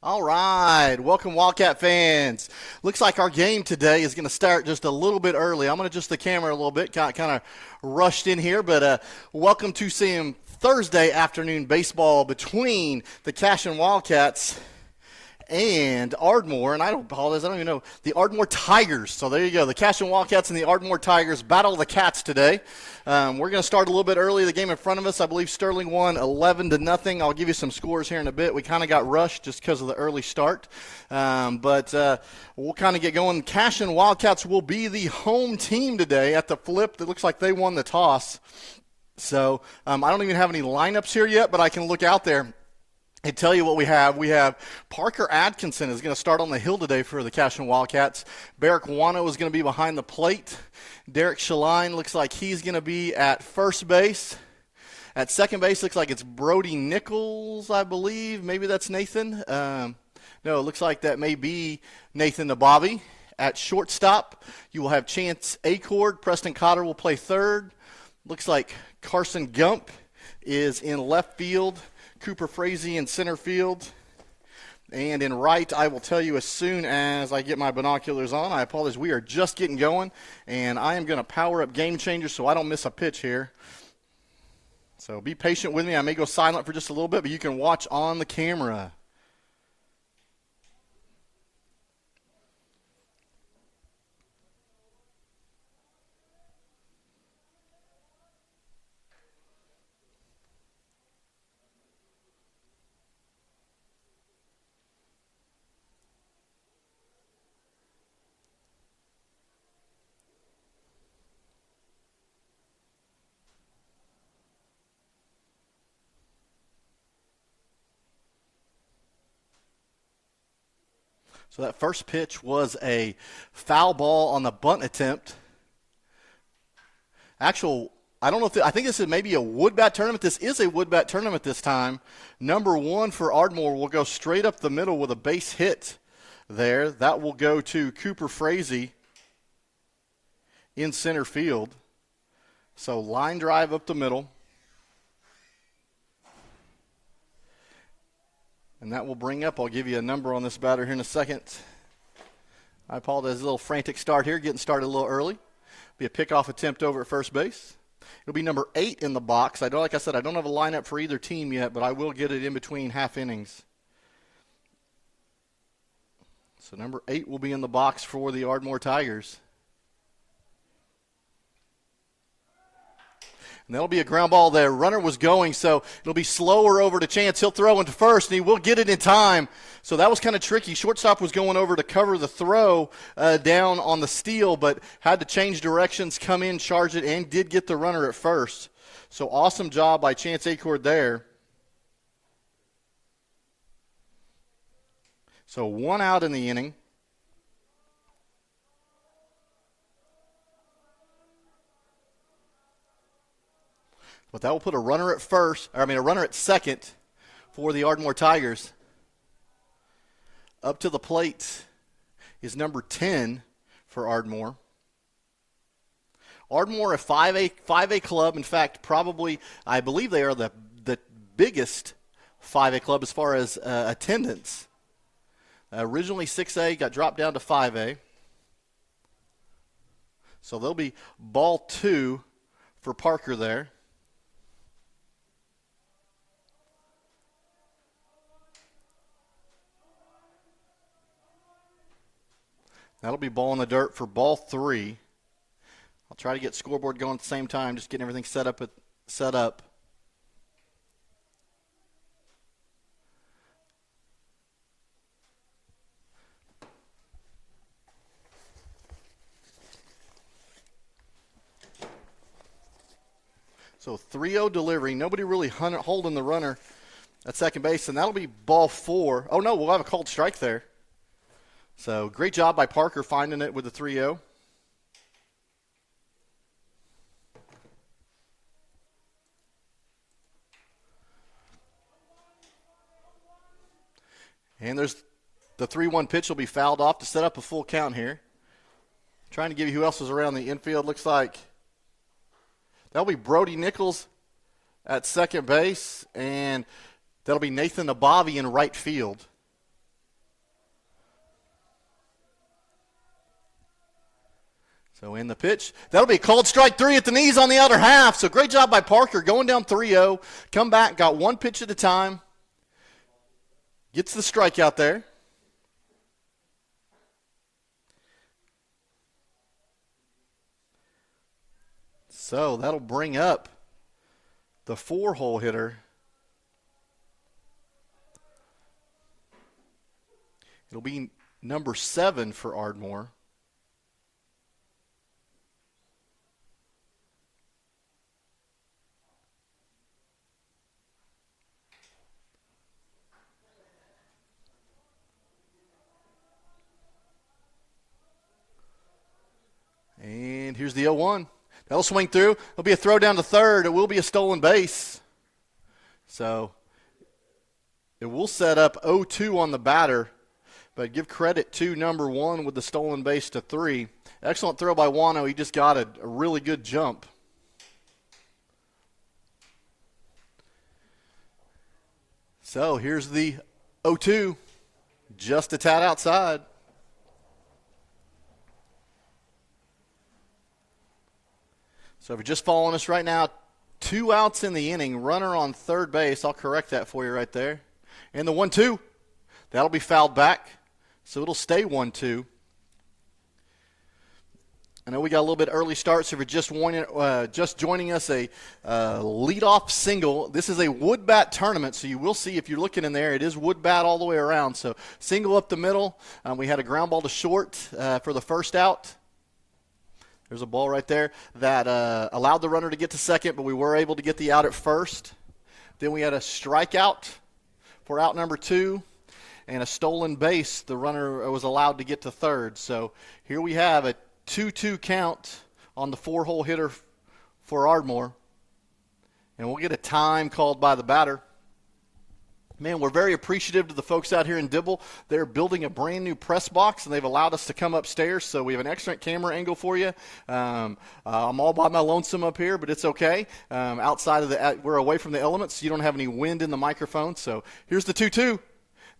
All right, welcome Wildcat fans. Looks like our game today is going to start just a little bit early. I'm going to adjust the camera a little bit, kind of rushed in here, but welcome to seeing Thursday afternoon baseball between the Cashion Wildcats and Ardmore, and I don't even know, the Ardmore Tigers. So there you go, the Cashion Wildcats and the Ardmore Tigers battle the Cats today. We're going to start a little bit early. The game in front of us, I believe Sterling won 11-0. I'll give you some scores here in a bit. We kind of got rushed just because of the early start, but we'll kind of get going. Cashion Wildcats will be the home team today at the flip. It looks like they won the toss. So I don't even have any lineups here yet, but I can look out there and tell you what we have. We have Parker Atkinson is going to start on the hill today for the Cashion Wildcats. Barrick Wano is going to be behind the plate. Derek Shaline looks like he's going to be at first base. At second base, looks like it's Brody Nichols, I believe. Maybe that's Nathan. No, it looks like that may be Nathan the Bobby. At shortstop, you will have Chance Acord. Preston Cotter will play third. Looks like Carson Gump is in left field. Cooper Frazee in center field. And in right, I will tell you as soon as I get my binoculars on. I apologize, we are just getting going, and I am going to power up Game Changer so I don't miss a pitch here. So be patient with me. I may go silent for just a little bit, but you can watch on the camera. So that first pitch was a foul ball on the bunt attempt. I don't know if I think this is maybe a wood bat tournament. This is a wood bat tournament this time. Number one for Ardmore will go straight up the middle with a base hit there. That will go to Cooper Frazee in center field. So line drive up the middle. And that will bring up, I'll give you a number on this batter here in a second. I apologize, a little frantic start here, getting started a little early. Be a pickoff attempt over at first base. It'll be number 8 in the box. Like I said, I don't have a lineup for either team yet, but I will get it in between half innings. So number 8 will be in the box for the Ardmore Tigers. And that'll be a ground ball there. Runner was going, so it'll be slower over to Chance. He'll throw into first, and he will get it in time. So that was kind of tricky. Shortstop was going over to cover the throw down on the steal, but had to change directions, come in, charge it, and did get the runner at first. So awesome job by Chance Acord there. So 1 out in the inning. But that will put a runner at second for the Ardmore Tigers. Up to the plate is number 10 for Ardmore. Ardmore, a 5A club. In fact, probably, I believe they are the biggest 5A club as far as attendance. Originally 6A, got dropped down to 5A. So there'll be ball 2 for Parker there. That'll be ball in the dirt for ball 3. I'll try to get scoreboard going at the same time, just getting everything set up. So 3-0 delivery. Nobody really holding the runner at second base, and that'll be ball 4. Oh, no, we'll have a called strike there. So great job by Parker finding it with the 3-0. And there's the 3-1 pitch will be fouled off to set up a full count here. Trying to give you who else is around the infield. Looks like that'll be Brody Nichols at second base, and that'll be Nathan Abavi in right field. So in the pitch, that'll be a called strike 3 at the knees on the outer half. So great job by Parker going down 3-0. Come back, got one pitch at a time. Gets the strikeout there. So that'll bring up the 4-hole hitter. It'll be number 7 for Ardmore. And here's the 0-1. That'll swing through. There'll be a throw down to third. It will be a stolen base. So it will set up 0-2 on the batter, but give credit to number 1 with the stolen base to 3. Excellent throw by Wano. He just got a really good jump. So here's the 0-2, just a tad outside. So if you're just following us right now, 2 outs in the inning, runner on third base. I'll correct that for you right there. And the 1-2, that'll be fouled back, so it'll stay 1-2. I know we got a little bit early start, so if you're just joining us, a leadoff single. This is a wood bat tournament, so you will see if you're looking in there, it is wood bat all the way around. So single up the middle. We had a ground ball to short for the first out. There's a ball right there that allowed the runner to get to second, but we were able to get the out at first. Then we had a strikeout for out number 2 and a stolen base. The runner was allowed to get to third. So here we have a 2-2 count on the 4-hole hitter for Ardmore. And we'll get a time called by the batter. Man, we're very appreciative to the folks out here in Dibble. They're building a brand new press box, and they've allowed us to come upstairs, so we have an excellent camera angle for you. I'm all by my lonesome up here, but it's okay. We're away from the elements, so you don't have any wind in the microphone. So here's the 2-2.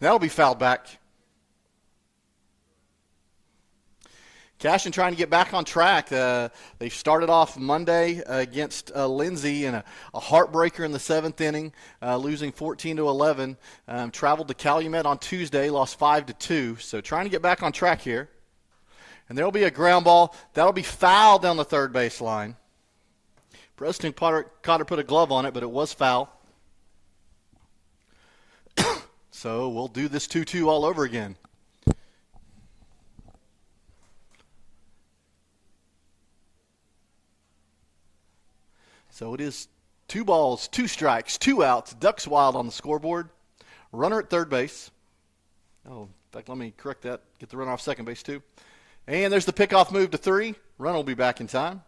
That'll be fouled back. Cashion trying to get back on track. They started off Monday against Lindsay in a heartbreaker in the 7th inning, losing 14-11. Traveled to Calumet on Tuesday, lost 5-2. So trying to get back on track here. And there will be a ground ball. That'll be fouled down the third base line. Preston Cotter put a glove on it, but it was foul. So we'll do this 2-2 all over again. So it is 2 balls, 2 strikes, 2 outs, Ducks Wild on the scoreboard. Runner at third base. Oh, in fact, let me correct that. Get the runner off second base too. And there's the pickoff move to 3. Runner will be back in time.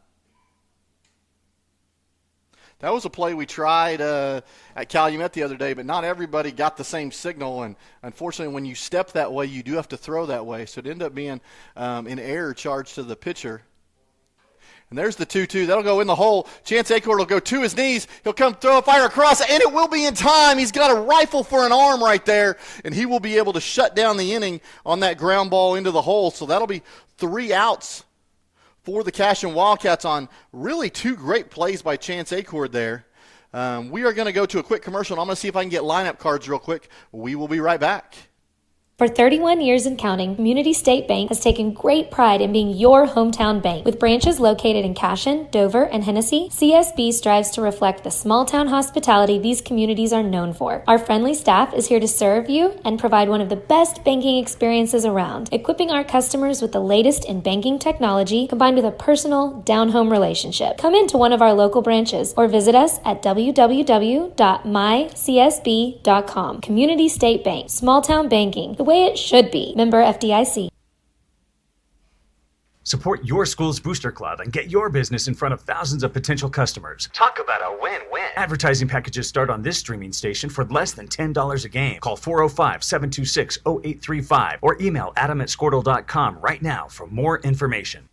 That was a play we tried at Calumet the other day, but not everybody got the same signal. And unfortunately, when you step that way, you do have to throw that way. So it ended up being an error charged to the pitcher. And there's the 2-2. That'll go in the hole. Chance Acord will go to his knees. He'll come throw a fire across, and it will be in time. He's got a rifle for an arm right there, and he will be able to shut down the inning on that ground ball into the hole. So that'll be 3 outs for the Cashion Wildcats on really 2 great plays by Chance Acord there. We are going to go to a quick commercial, and I'm going to see if I can get lineup cards real quick. We will be right back. For 31 years and counting, Community State Bank has taken great pride in being your hometown bank. With branches located in Cashion, Dover, and Hennessy, CSB strives to reflect the small-town hospitality these communities are known for. Our friendly staff is here to serve you and provide one of the best banking experiences around, equipping our customers with the latest in banking technology combined with a personal, down-home relationship. Come into one of our local branches or visit us at www.mycsb.com. Community State Bank, small-town banking, the way it should be. Member FDIC. Support your school's booster club and get your business in front of thousands of potential customers. Talk about a win-win. Advertising packages start on this streaming station for less than $10 a game. Call 405-726-0835 or email adam@squirtle.com right now for more information.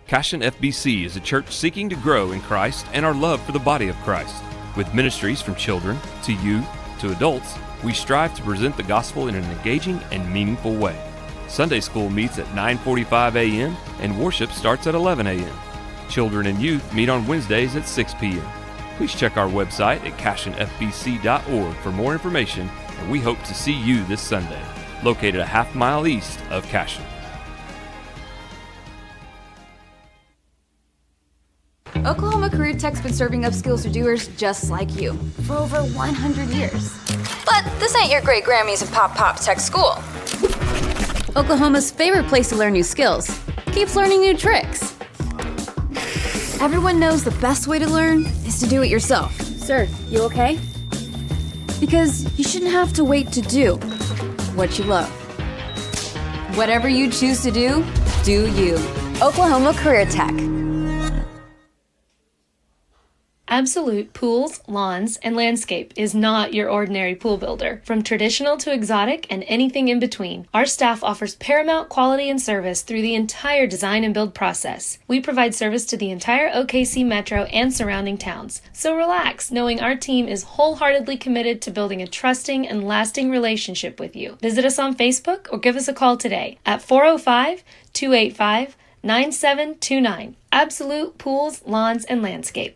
Cashion FBC is a church seeking to grow in Christ and our love for the body of Christ. With ministries from children to youth to adults, we strive to present the gospel in an engaging and meaningful way. Sunday school meets at 9:45 a.m. and worship starts at 11 a.m. Children and youth meet on Wednesdays at 6 p.m. Please check our website at cashionfbc.org for more information, and we hope to see you this Sunday, located a half-mile east of Cashion. Oklahoma Career Tech's been serving up skills to doers just like you for over 100 years. But this ain't your great Grammys and Pop Tech school. Oklahoma's favorite place to learn new skills keeps learning new tricks. Everyone knows the best way to learn is to do it yourself. Sir, you okay? Because you shouldn't have to wait to do what you love. Whatever you choose to do you. Oklahoma Career Tech. Absolute Pools, Lawns, and Landscape is not your ordinary pool builder. From traditional to exotic and anything in between, our staff offers paramount quality and service through the entire design and build process. We provide service to the entire OKC metro and surrounding towns. So relax, knowing our team is wholeheartedly committed to building a trusting and lasting relationship with you. Visit us on Facebook or give us a call today at 405-285-9729. Absolute Pools, Lawns, and Landscape.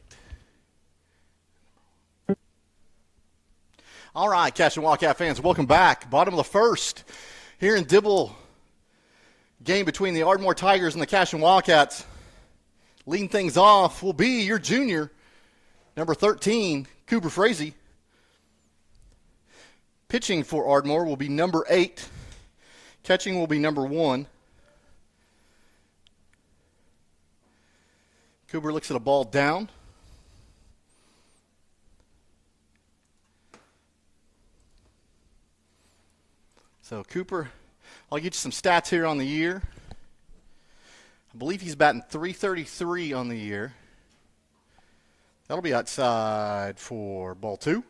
All right, Cashion Wildcat fans, welcome back. Bottom of the first here in Dibble. Game between the Ardmore Tigers and the Cashion Wildcats. Leading things off will be your junior, number 13, Cooper Frazee. Pitching for Ardmore will be number 8. Catching will be number 1. Cooper looks at a ball down. So Cooper, I'll get you some stats here on the year. I believe he's batting .333 on the year. That'll be outside for ball 2.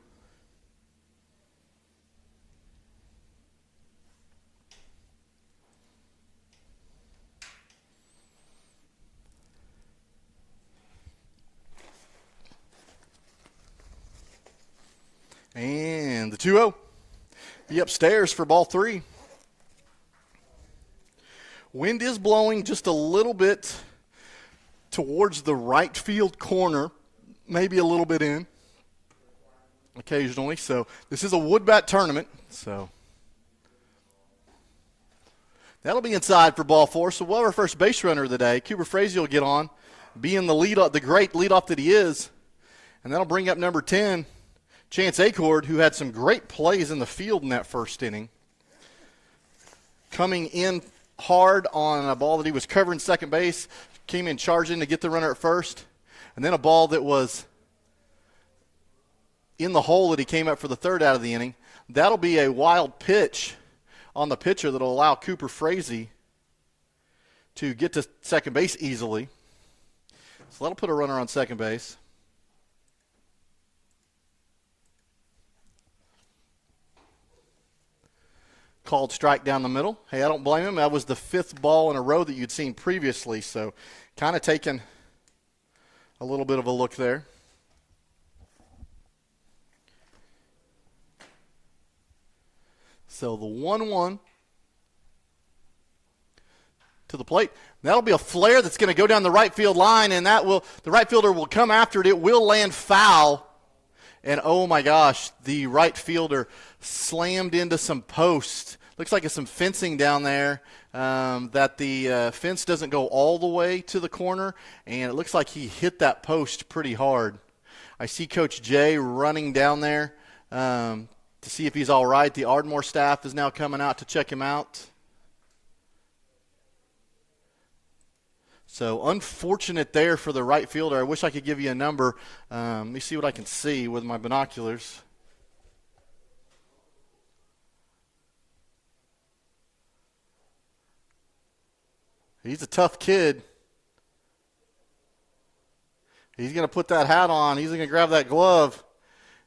And the 2-0. Be upstairs for ball 3. Wind is blowing just a little bit towards the right field corner, maybe a little bit in occasionally. So this is a wood bat tournament. So that'll be inside for ball 4. So we'll have our first base runner of the day. Cooper Frazee will get on, being the great leadoff that he is. And that'll bring up number 10, Chance Acord, who had some great plays in the field in that first inning. Coming in hard on a ball that he was covering second base, came in charging to get the runner at first, and then a ball that was in the hole that he came up for the third out of the inning. That'll be a wild pitch on the pitcher that'll allow Cooper Frazee to get to second base easily. So that'll put a runner on second base. Called strike down the middle. Hey, I don't blame him. That was the 5th ball in a row that you'd seen previously, so kind of taking a little bit of a look there. So the 1-1 to the plate. That'll be a flare that's going to go down the right field line, and the right fielder will come after it. It will land foul. And, oh, my gosh, the right fielder slammed into some posts. Looks like it's some fencing down there that the fence doesn't go all the way to the corner, and it looks like he hit that post pretty hard. I see Coach Jay running down there to see if he's all right. The Ardmore staff is now coming out to check him out. So unfortunate there for the right fielder. I wish I could give you a number. Let me see what I can see with my binoculars. He's a tough kid. He's going to put that hat on. He's going to grab that glove.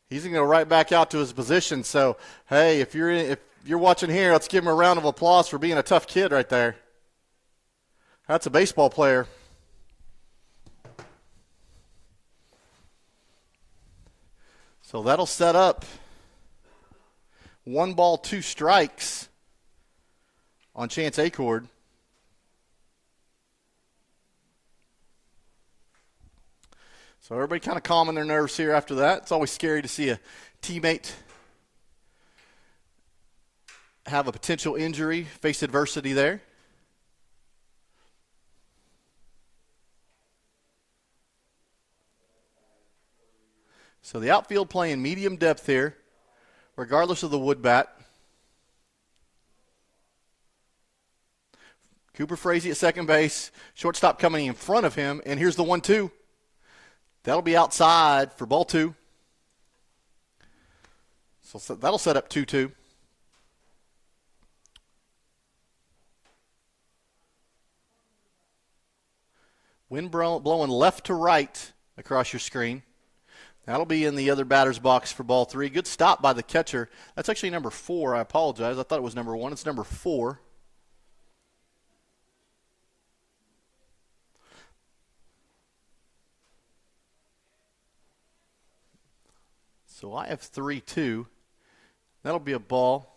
He's going to go right back out to his position. So, hey, if you're watching here, let's give him a round of applause for being a tough kid right there. That's a baseball player. So that'll set up 1 ball, 2 strikes on Chance Acord. So everybody kind of calming their nerves here after that. It's always scary to see a teammate have a potential injury, face adversity there. So the outfield playing medium depth here, regardless of the wood bat. Cooper Frazee at second base, shortstop coming in front of him, and here's the 1-2. That'll be outside for ball 2. So that'll set up 2-2. Wind blowing left to right across your screen. That'll be in the other batter's box for ball 3. Good stop by the catcher. That's actually number 4. I apologize. I thought it was number 1. It's number 4. So I have 3-2. That'll be a ball.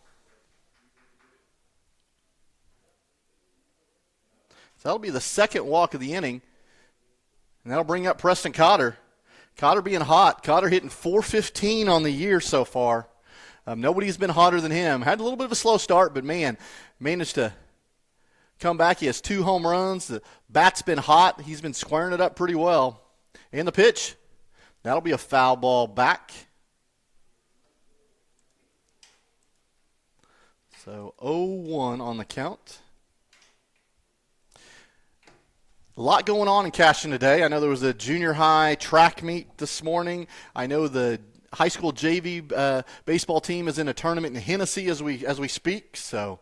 So that'll be the second walk of the inning. And that'll bring up Preston Cotter. Cotter being hot. Cotter hitting .415 on the year so far. Nobody's been hotter than him. Had a little bit of a slow start, but man, managed to come back. He has 2 home runs. The bat's been hot. He's been squaring it up pretty well. And the pitch. That'll be a foul ball back. So 0-1 on the count. A lot going on in Cashion today. I know there was a junior high track meet this morning. I know the high school JV baseball team is in a tournament in Hennessy as we speak. So,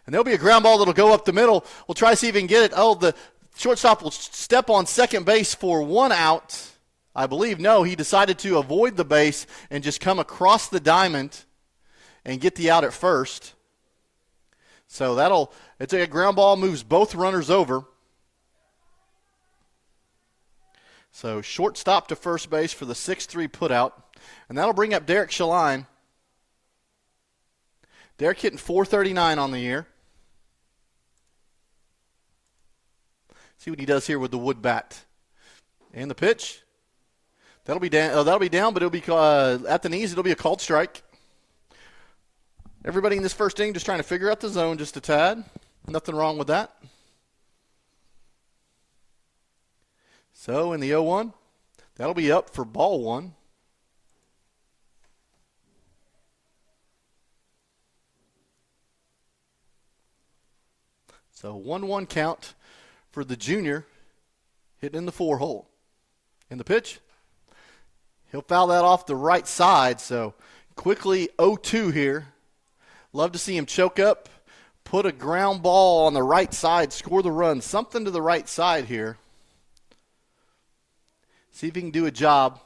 and there'll be a ground ball that'll go up the middle. We'll try to see if we can get it. Oh, the shortstop will step on second base for 1 out. I believe. No, he decided to avoid the base and just come across the diamond and get the out at first. So it's a ground ball, moves both runners over. So shortstop to first base for the 6-3 putout. And that'll bring up Derek Shaline. Derek hitting .439 on the year. See what he does here with the wood bat. And the pitch. That'll be down, but it'll be at the knees. It'll be a called strike. Everybody in this first inning just trying to figure out the zone just a tad. Nothing wrong with that. So in the 0-1, that'll be up for ball 1. So 1-1 count for the junior hitting in the 4 hole. In the pitch, he'll foul that off the right side. So quickly 0-2 here. Love to see him choke up, put a ground ball on the right side, score the run. Something to the right side here. See if he can do a job.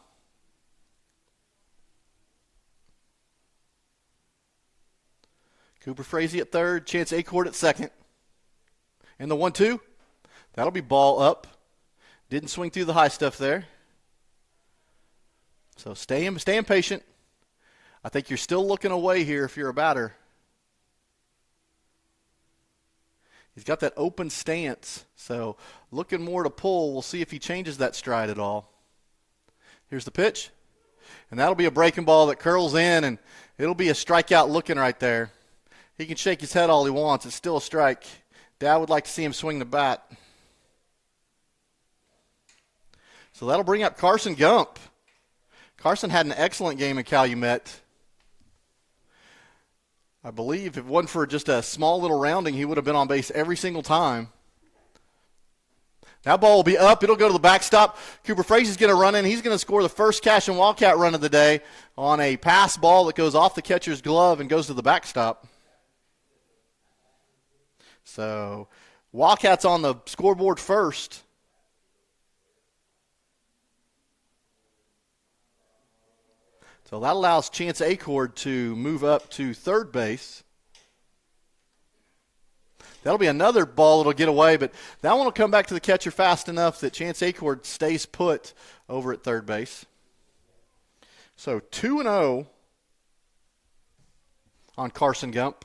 Cooper Frazee at third, Chance Acord at second. And the 1-2, that'll be ball up. Didn't swing through the high stuff there. So staying patient. I think you're still looking away here if you're a batter. He's got that open stance, so looking more to pull. We'll see if he changes that stride at all. Here's the pitch, and that'll be a breaking ball that curls in, and it'll be a strikeout looking right there. He can shake his head all he wants. It's still a strike. Dad would like to see him swing the bat. So that'll bring up Carson Gump. Carson had an excellent game in Calumet. I believe if it wasn't for just a small little rounding, he would have been on base every single time. That ball will be up. It'll go to the backstop. Cooper Frazee's going to run in. He's going to score the first Cashion Wildcat run of the day on a pass ball that goes off the catcher's glove and goes to the backstop. So Wildcats on the scoreboard first. So that allows Chance Acord to move up to third base. That'll be another ball that'll get away, but that one will come back to the catcher fast enough that Chance Acord stays put over at third base. So 2-0 on Carson Gump.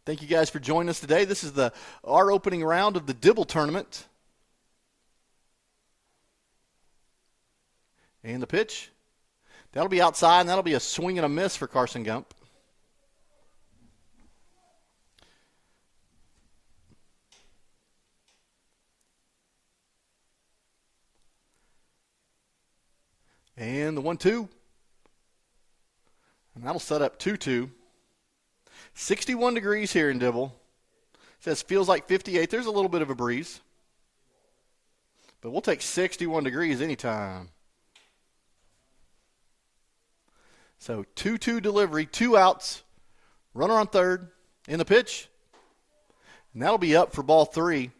Thank you guys for joining us today. This is our opening round of the Dibble tournament. And the pitch. That'll be outside, and that'll be a swing and a miss for Carson Gump. And the 1-2. And that'll set up 2-2. 61 degrees here in Dibble. Says feels like 58. There's a little bit of a breeze. But we'll take 61 degrees anytime. So 2-2 delivery, 2 outs. Runner on third. In the pitch. And that'll be up for ball 3.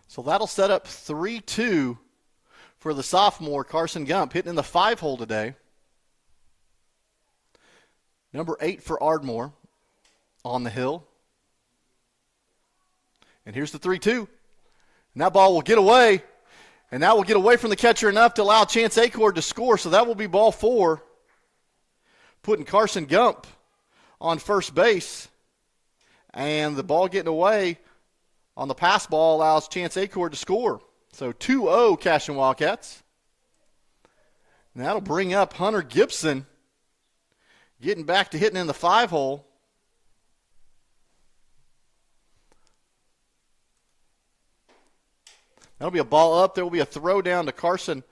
So that'll set up 3-2 for the sophomore Carson Gump, hitting in the 5-hole today. Number 8 for Ardmore on the hill. And here's the 3-2. And that ball will get away. And that will get away from the catcher enough to allow Chance Acord to score. So that will be ball 4, putting Carson Gump on first base. And the ball getting away on the pass ball allows Chance Acord to score. So 2-0 Cashion Wildcats. And that'll bring up Hunter Gibson getting back to hitting in the 5-hole. That'll be a ball up. There will be a throw down to Carson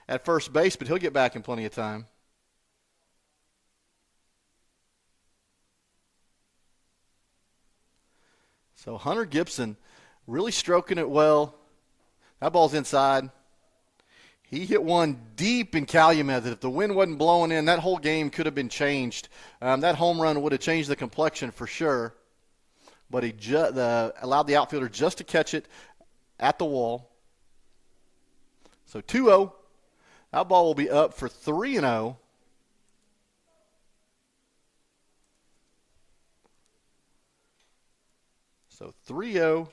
at first base, but he'll get back in plenty of time. So Hunter Gibson really stroking it well. That ball's inside. He hit one deep in Calumet that if the wind wasn't blowing in, that whole game could have been changed. That home run would have changed the complexion for sure. But he allowed the outfielder just to catch it at the wall. So 2-0. That ball will be up for 3-0. So 3-0,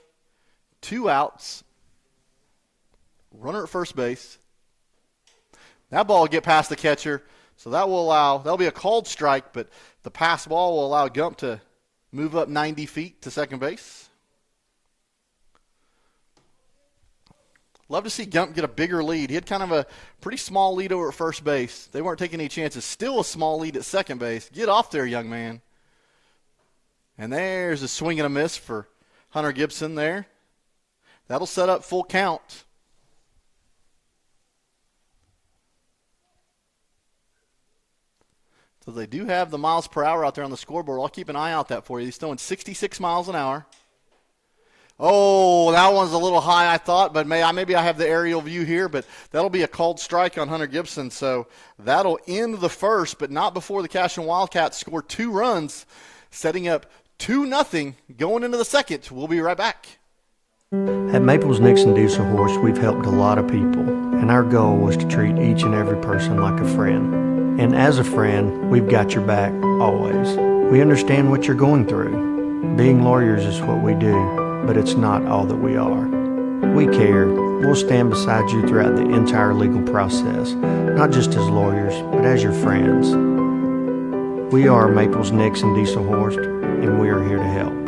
2 outs, runner at first base. That ball will get past the catcher, so that'll be a called strike, but the pass ball will allow Gump to move up 90 feet to second base. Love to see Gump get a bigger lead. He had kind of a pretty small lead over at first base. They weren't taking any chances. Still a small lead at second base. Get off there, young man. And there's a swing and a miss for Hunter Gibson there. That'll set up full count. So they do have the miles per hour out there on the scoreboard. I'll keep an eye out that for you. He's throwing 66 miles an hour. Oh, that one's a little high, I thought, but maybe I have the aerial view here, but that'll be a called strike on Hunter Gibson. So that'll end the first, but not before the Cashion Wildcats score 2 runs, setting up 2-0 going into the second. We'll be right back. At Maples Nixon Diesel Horse, we've helped a lot of people, and our goal was to treat each and every person like a friend. And as a friend, we've got your back always. We understand what you're going through. Being lawyers is what we do, but it's not all that we are. We care. We'll stand beside you throughout the entire legal process, not just as lawyers, but as your friends. We are Maples Nixon Diesel Horse, and we are here to help.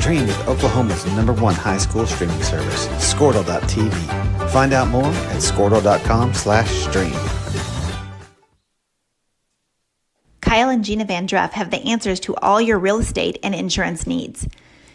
Stream with Oklahoma's #1 high school streaming service, Squirtle.tv. Find out more at Squirtle.com/stream. Kyle and Gina Van Druff have the answers to all your real estate and insurance needs.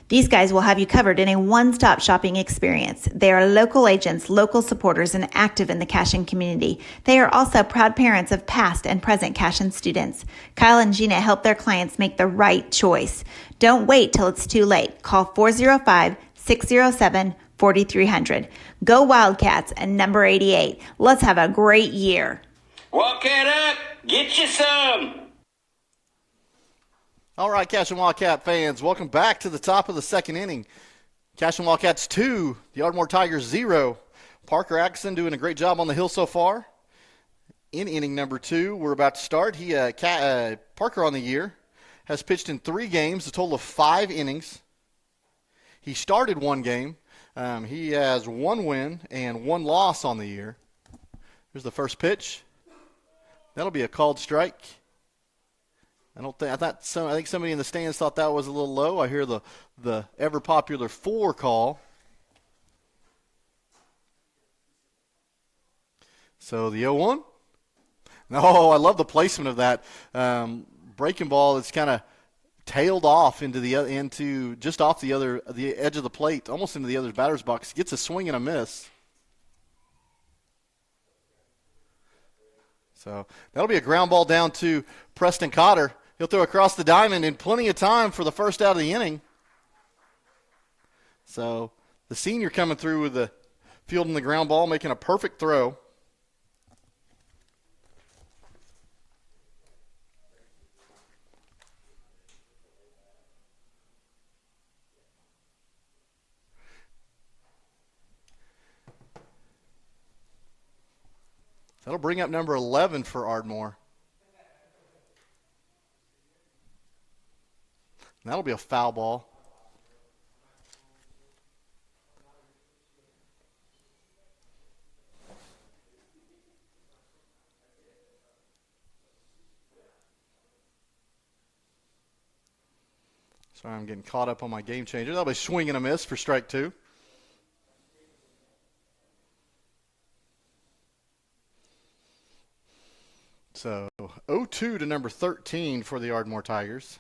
These guys will have you covered in a one-stop shopping experience. They are local agents, local supporters, and active in the Cashion community. They are also proud parents of past and present Cashion students. Kyle and Gina help their clients make the right choice. Don't wait till it's too late. Call 405-607-4300. Go Wildcats and number 88. Let's have a great year. Wildcat up! Get you some! All right, Cashion Wildcat fans, welcome back to the top of the second inning. Cashion Wildcats 2, the Ardmore Tigers 0. Parker Atkinson doing a great job on the hill so far. In inning number 2, we're about to start. Parker on the year has pitched in 3 games, a total of 5 innings. He started 1 game. He has 1 win and 1 loss on the year. Here's the first pitch. That'll be a called strike. I think somebody in the stands thought that was a little low. I hear the ever popular 4 call. So the 0-1. No, I love the placement of that breaking ball. It's kind of tailed off into just off the edge of the plate, almost into the other batter's box. Gets a swing and a miss. So that'll be a ground ball down to Preston Cotter. He'll throw across the diamond in plenty of time for the first out of the inning. So the senior coming through with the fielding the ground ball, making a perfect throw. That'll bring up number 11 for Ardmore. And that'll be a foul ball. Sorry, I'm getting caught up on my game changer. That'll be a swing and a miss for strike 2. So 0-2 to number 13 for the Ardmore Tigers.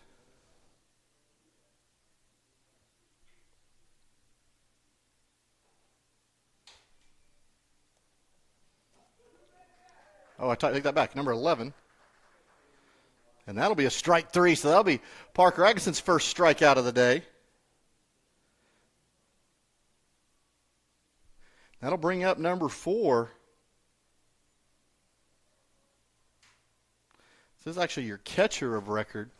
Oh, I take that back. Number 11. And that'll be a strike 3. So that'll be Parker Atkinson's first strikeout of the day. That'll bring up number 4. This is actually your catcher of record.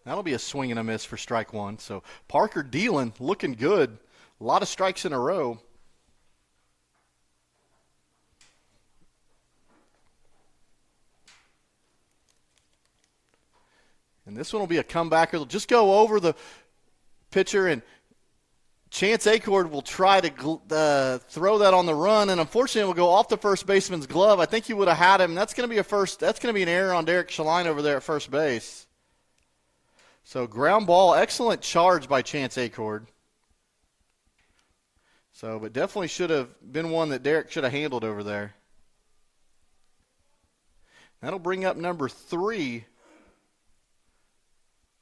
That'll be a swing and a miss for strike 1. So Parker dealing, looking good. A lot of strikes in a row. And this one will be a comebacker. They'll just go over the pitcher, and Chance Acord will try to throw that on the run, and unfortunately it will go off the first baseman's glove. I think he would have had him. That's going to be an error on Derek Shaline over there at first base. So ground ball, excellent charge by Chance Acord. So, but definitely should have been one that Derek should have handled over there. That'll bring up number 3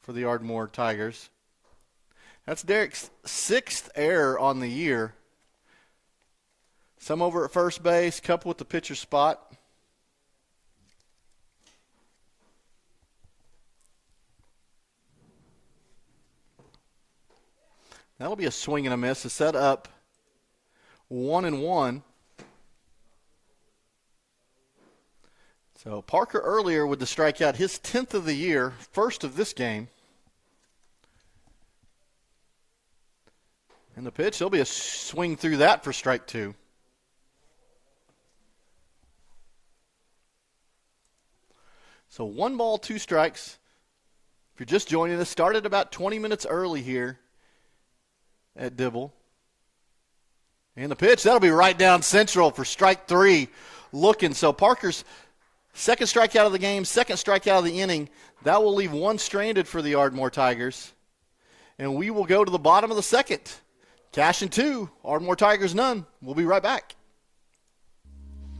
for the Ardmore Tigers. That's Derek's 6th error on the year. Some over at first base, couple with the pitcher spot. That'll be a swing and a miss to set up 1-1. So Parker earlier with the strikeout, his 10th of the year, first of this game. And the pitch, there'll be a swing through that for strike 2. So 1 ball, 2 strikes. If you're just joining us, started about 20 minutes early here at Dibble. And the pitch, that'll be right down central for strike 3. Looking, so Parker's second strikeout of the game, second strikeout of the inning. That will leave 1 stranded for the Ardmore Tigers. And we will go to the bottom of the second. Cashion 2, Ardmore Tigers none. We'll be right back.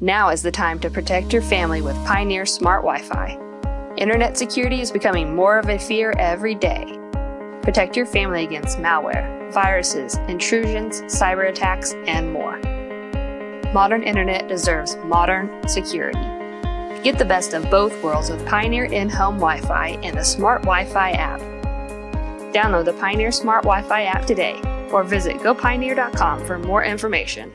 Now is the time to protect your family with Pioneer Smart Wi-Fi. Internet security is becoming more of a fear every day. Protect your family against malware, viruses, intrusions, cyber attacks, and more. Modern internet deserves modern security. Get the best of both worlds with Pioneer in-home Wi-Fi and the Smart Wi-Fi app. Download the Pioneer Smart Wi-Fi app today or visit gopioneer.com for more information.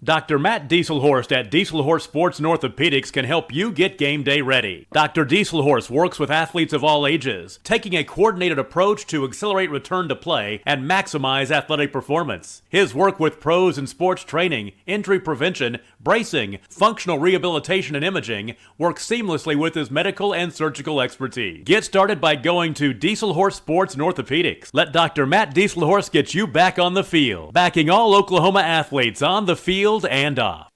Dr. Matt Dieselhorst at Dieselhorst Sports and Orthopedics can help you get game day ready. Dr. Dieselhorst works with athletes of all ages, taking a coordinated approach to accelerate return to play and maximize athletic performance. His work with pros in sports training, injury prevention, bracing, functional rehabilitation, and imaging works seamlessly with his medical and surgical expertise. Get started by going to Dieselhorst Sports and Orthopedics. Let Dr. Matt Dieselhorst get you back on the field, backing all Oklahoma athletes on the field and off.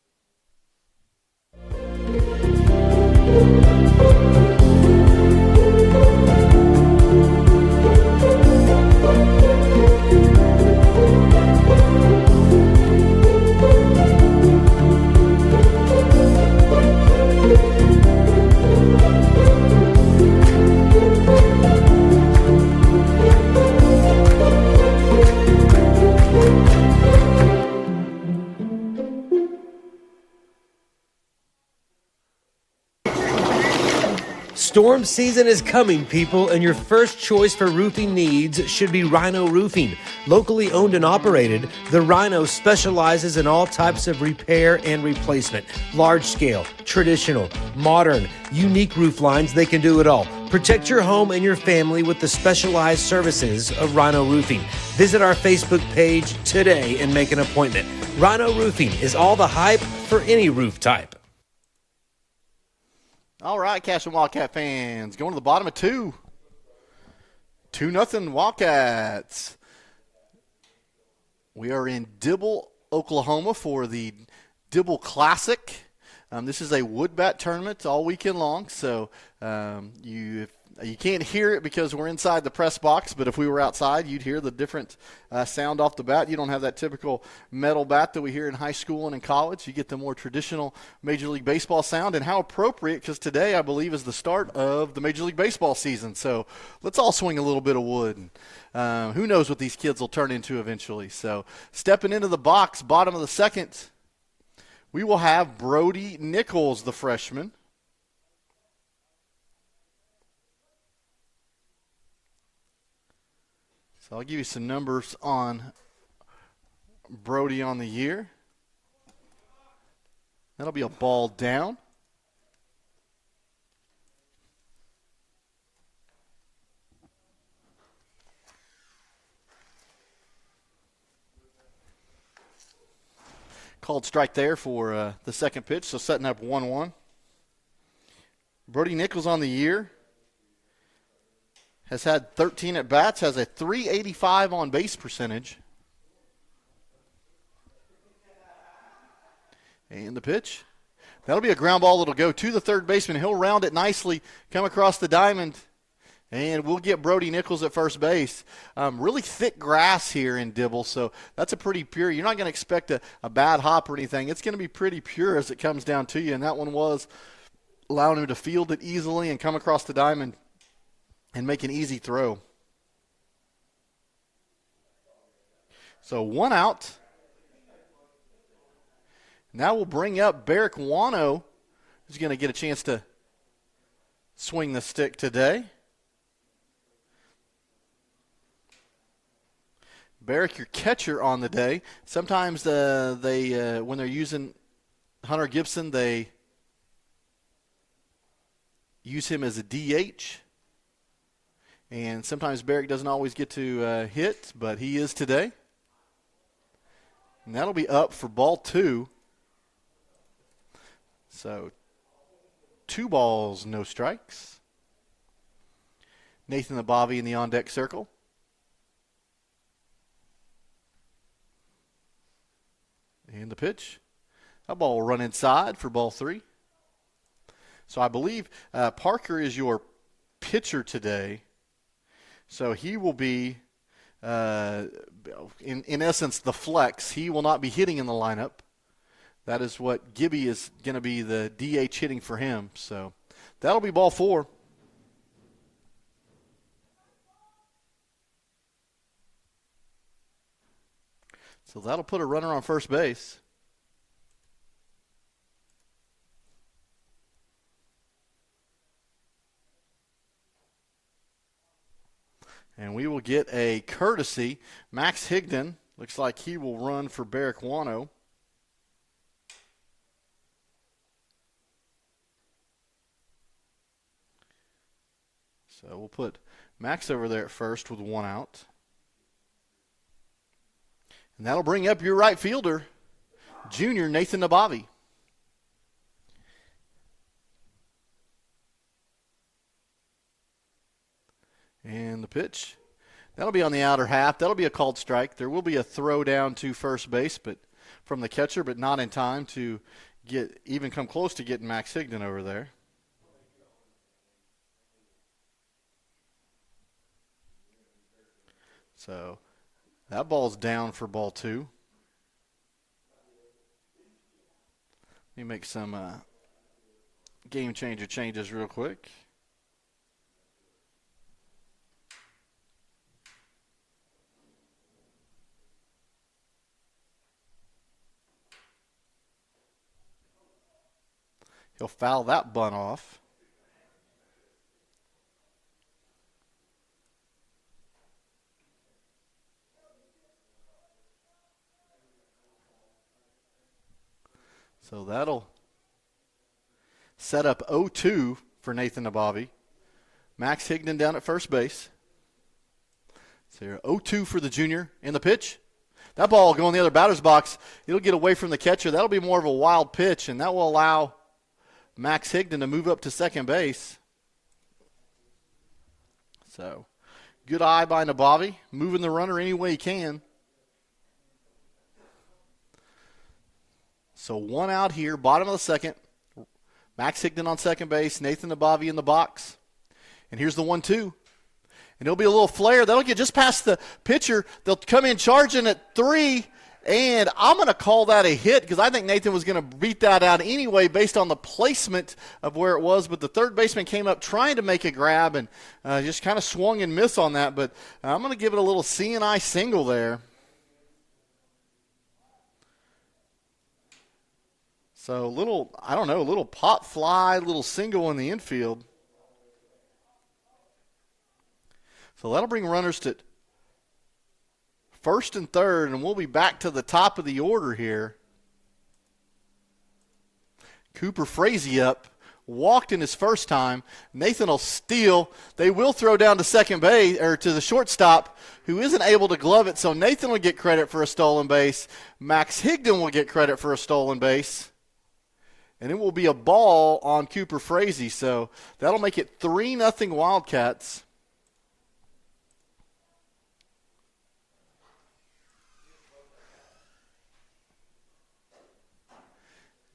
Storm season is coming, people, and your first choice for roofing needs should be Rhino Roofing. Locally owned and operated, the Rhino specializes in all types of repair and replacement. Large scale, traditional, modern, unique roof lines, they can do it all. Protect your home and your family with the specialized services of Rhino Roofing. Visit our Facebook page today and make an appointment. Rhino Roofing is all the hype for any roof type. All right, Cashion Wildcat fans, going to the bottom of 2. 2-0 Wildcats. We are in Dibble, Oklahoma for the Dibble Classic. This is a wood bat tournament all weekend long, so you can't hear it because we're inside the press box, but if we were outside, you'd hear the different sound off the bat. You don't have that typical metal bat that we hear in high school and in college. You get the more traditional Major League Baseball sound, and how appropriate, because today, I believe, is the start of the Major League Baseball season. So let's all swing a little bit of wood. Who knows what these kids will turn into eventually. So stepping into the box, bottom of the second, we will have Brody Nichols, the freshman. So I'll give you some numbers on Brody on the year. That'll be a ball down. Called strike there for the second pitch, so setting up 1-1. Brody Nichols on the year has had 13 at-bats, has a .385 on-base percentage. And the pitch. That'll be a ground ball that'll go to the third baseman. He'll round it nicely, come across the diamond, and we'll get Brody Nichols at first base. Really thick grass here in Dibble, so that's a pretty pure. You're not going to expect a bad hop or anything. It's going to be pretty pure as it comes down to you, and that one was allowing him to field it easily and come across the diamond and make an easy throw. So 1 out. Now we'll bring up Barrick Wano, who's going to get a chance to swing the stick today. Barrick, your catcher on the day. Sometimes when they're using Hunter Gibson, they use him as a DH. And sometimes Barrick doesn't always get to hit, but he is today. And that'll be up for ball 2. So 2 balls, no strikes. Nathan Abavi in the on-deck circle. And the pitch. That ball will run inside for ball 3. So I believe Parker is your pitcher today. So he will be, in essence, the flex. He will not be hitting in the lineup. That is what Gibby is going to be the DH hitting for him. So that'll be ball 4. So that'll put a runner on first base. And we will get a courtesy. Max Higdon looks like he will run for Barrick Wano. So we'll put Max over there at first with 1 out. And that'll bring up your right fielder, junior Nathan Nabavi. And the pitch. That'll be on the outer half. That'll be a called strike. There will be a throw down to first base but from the catcher, but not in time to even come close to getting Max Higdon over there. So that ball's down for ball 2. Let me make some game changer changes real quick. He'll foul that bunt off. So that'll set up 0-2 for Nathan Nabavi. Max Higdon down at first base. So here, 0-2 for the junior in the pitch. That ball will go in the other batter's box. It'll get away from the catcher. That'll be more of a wild pitch, and that will allow Max Higdon to move up to second base. So good eye by Nabavi, moving the runner any way he can. So 1 out here, bottom of the second. Max Higdon on second base, Nathan Nabavi in the box. And here's the 1-2. And it'll be a little flare. That'll get just past the pitcher. They'll come in charging at 3. And I'm going to call that a hit because I think Nathan was going to beat that out anyway based on the placement of where it was. But the third baseman came up trying to make a grab and just kind of swung and missed on that. But I'm going to give it a little C&I single there. So little pop fly, little single in the infield. So that'll bring runners to first and third, and we'll be back to the top of the order here. Cooper Frazee up, walked in his first time. Nathan will steal. They will throw down to second base, or to the shortstop, who isn't able to glove it, so Nathan will get credit for a stolen base. Max Higdon will get credit for a stolen base. And it will be a ball on Cooper Frazee, so that'll make it 3-0 Wildcats.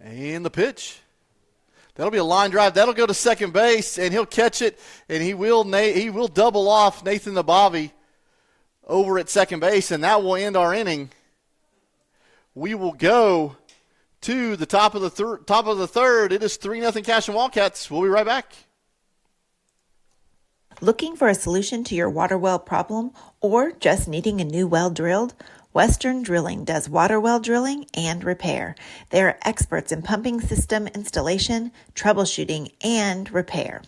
And the pitch. That'll be a line drive. That'll go to second base, and he'll catch it, and he will double off Nathan Nabavi over at second base, and that will end our inning. We will go to the top of the third. It is 3-0 Cashion Wildcats. We'll be right back. Looking for a solution to your water well problem or just needing a new well drilled? Western Drilling does water well drilling and repair. They are experts in pumping system installation, troubleshooting, and repair.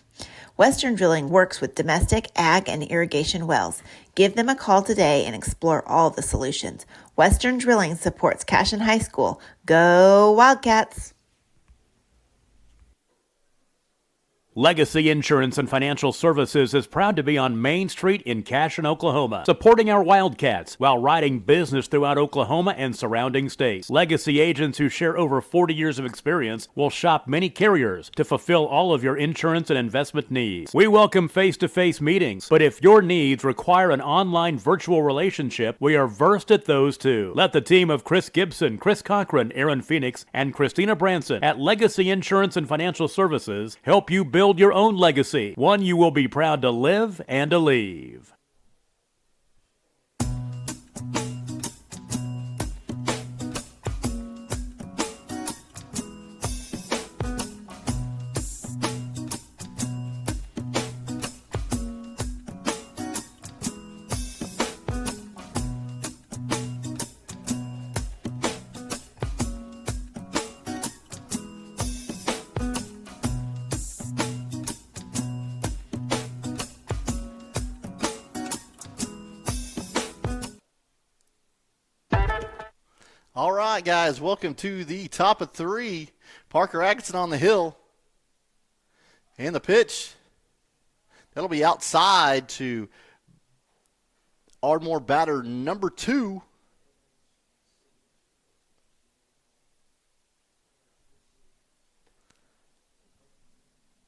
Western Drilling works with domestic, ag, and irrigation wells. Give them a call today and explore all the solutions. Western Drilling supports Cashion High School. Go Wildcats! Legacy Insurance and Financial Services is proud to be on Main Street in Cashion, Oklahoma, supporting our Wildcats while riding business throughout Oklahoma and surrounding states. Legacy agents who share over 40 years of experience will shop many carriers to fulfill all of your insurance and investment needs. We welcome face-to-face meetings, but if your needs require an online virtual relationship, we are versed at those too. Let the team of Chris Gibson, Chris Cochran, Aaron Phoenix, and Christina Branson at Legacy Insurance and Financial Services help you build your own legacy, one you will be proud to live and to leave. All right, guys, welcome to the top of 3. Parker Atkinson on the hill. And the pitch. That'll be outside to Ardmore batter number 2.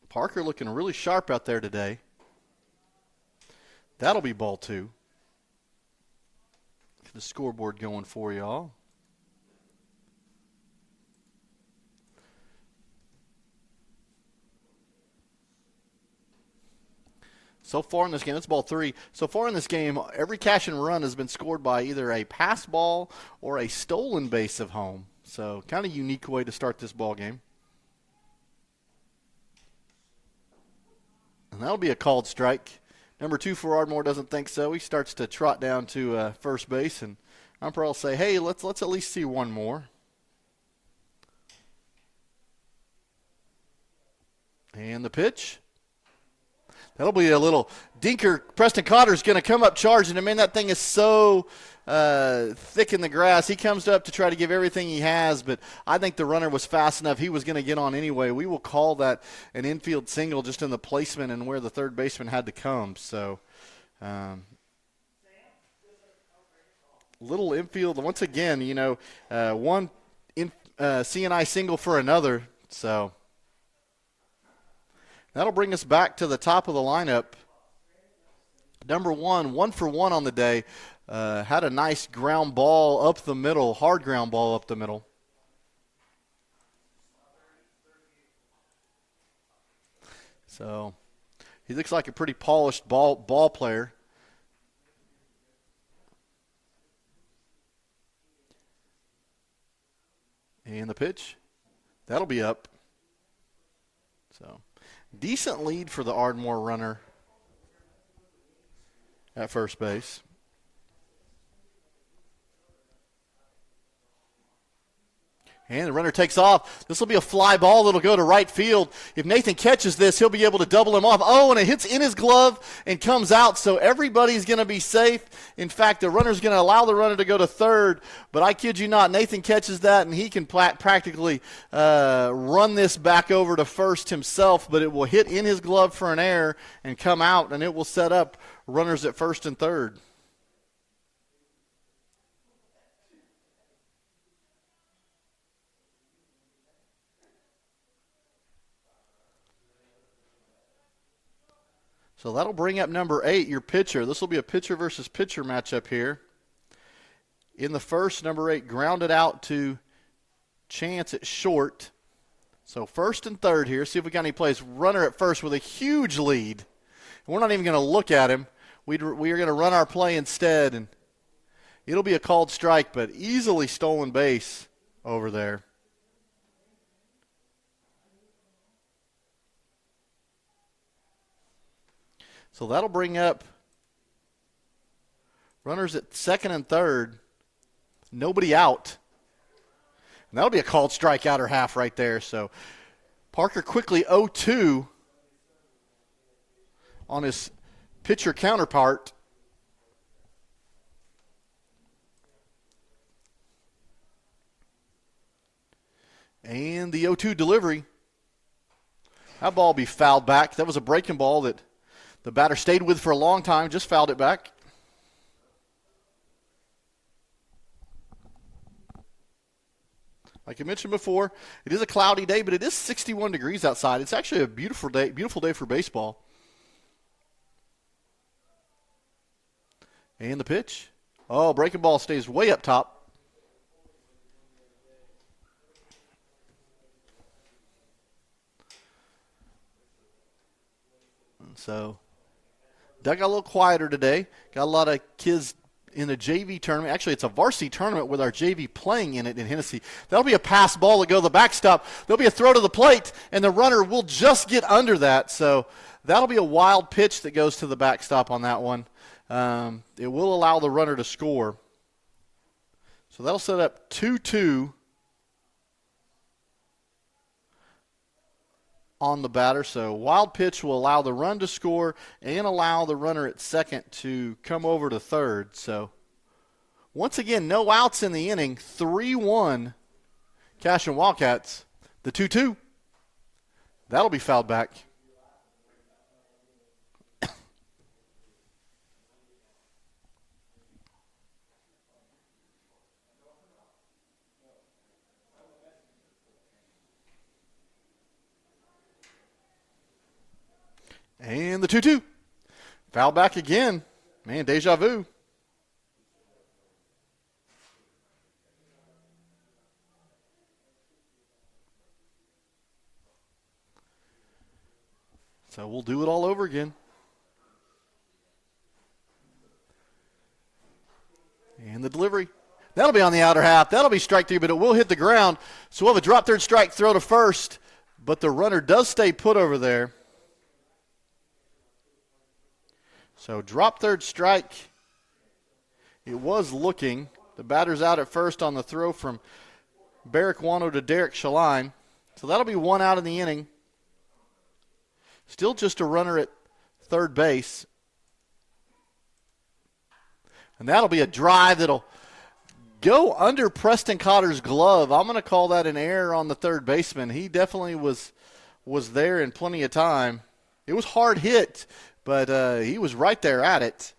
Parker looking really sharp out there today. That'll be ball 2. Get the scoreboard going for y'all. So far in this game, it's ball 3. So far in this game, every Cashion run has been scored by either a pass ball or a stolen base of home. So kind of unique way to start this ball game. And that'll be a called strike. Number 2 for Ardmore doesn't think so. He starts to trot down to first base, and umpire will say, hey, let's at least see one more. And the pitch. That'll be a little dinker. Preston Cotter's going to come up charging him. Man, that thing is so thick in the grass. He comes up to try to give everything he has, but I think the runner was fast enough. He was going to get on anyway. We will call that an infield single just in the placement and where the third baseman had to come. So little infield. Once again, one CNI single for another. So that'll bring us back to the top of the lineup. Number 1 for 1 on the day. Had a nice ground ball up the middle, hard ground ball up the middle. So he looks like a pretty polished ball player. And the pitch, that'll be up. So decent lead for the Ardmore runner at first base. And the runner takes off. This will be a fly ball that'll go to right field. If Nathan catches this, he'll be able to double him off. Oh, and it hits in his glove and comes out, so everybody's going to be safe. In fact, the runner's going to allow the runner to go to third, but I kid you not, Nathan catches that, and he can practically run this back over to first himself, but it will hit in his glove for an error and come out, and it will set up runners at first and third. So that'll bring up number 8, your pitcher. This will be a pitcher versus pitcher matchup here. In the first, number 8 grounded out to Chance at short. So first and third here. See if we got any plays. Runner at first with a huge lead. And we're not even going to look at him. We are going to run our play instead. And it'll be a called strike, but easily stolen base over there. So that'll bring up runners at second and third. Nobody out. And that'll be a called strike outer half right there. So Parker quickly 0-2 on his pitcher counterpart. And the 0-2 delivery. That ball will be fouled back. That was a breaking ball that the batter stayed with for a long time, just fouled it back. Like I mentioned before, it is a cloudy day, but it is 61 degrees outside. It's actually a beautiful day for baseball. And the pitch. Oh, breaking ball stays way up top. And so Doug got a little quieter today. Got a lot of kids in the JV tournament. Actually, it's a varsity tournament with our JV playing in it in Hennessy. That'll be a pass ball to go to the backstop. There'll be a throw to the plate, and the runner will just get under that. So that'll be a wild pitch that goes to the backstop on that one. It will allow the runner to score. So that'll set up 2-2 on the batter. So wild pitch will allow the run to score and allow the runner at second to come over to third. So once again, no outs in the inning. 3-1 Cashion Wildcats. The 2-2. That'll be fouled back. And the 2-2. Foul back again. Man, deja vu. So we'll do it all over again. And the delivery. That'll be on the outer half. That'll be strike three, but it will hit the ground. So we'll have a drop third strike, throw to first. But the runner does stay put over there. So drop third strike. It was looking. The batter's out at first on the throw from Barrick Wano to Derek Shaline. So that'll be one out in the inning. Still just a runner at third base. And that'll be a drive that'll go under Preston Cotter's glove. I'm going to call that an error on the third baseman. He definitely was there in plenty of time. It was hard hit, but he was right there at it.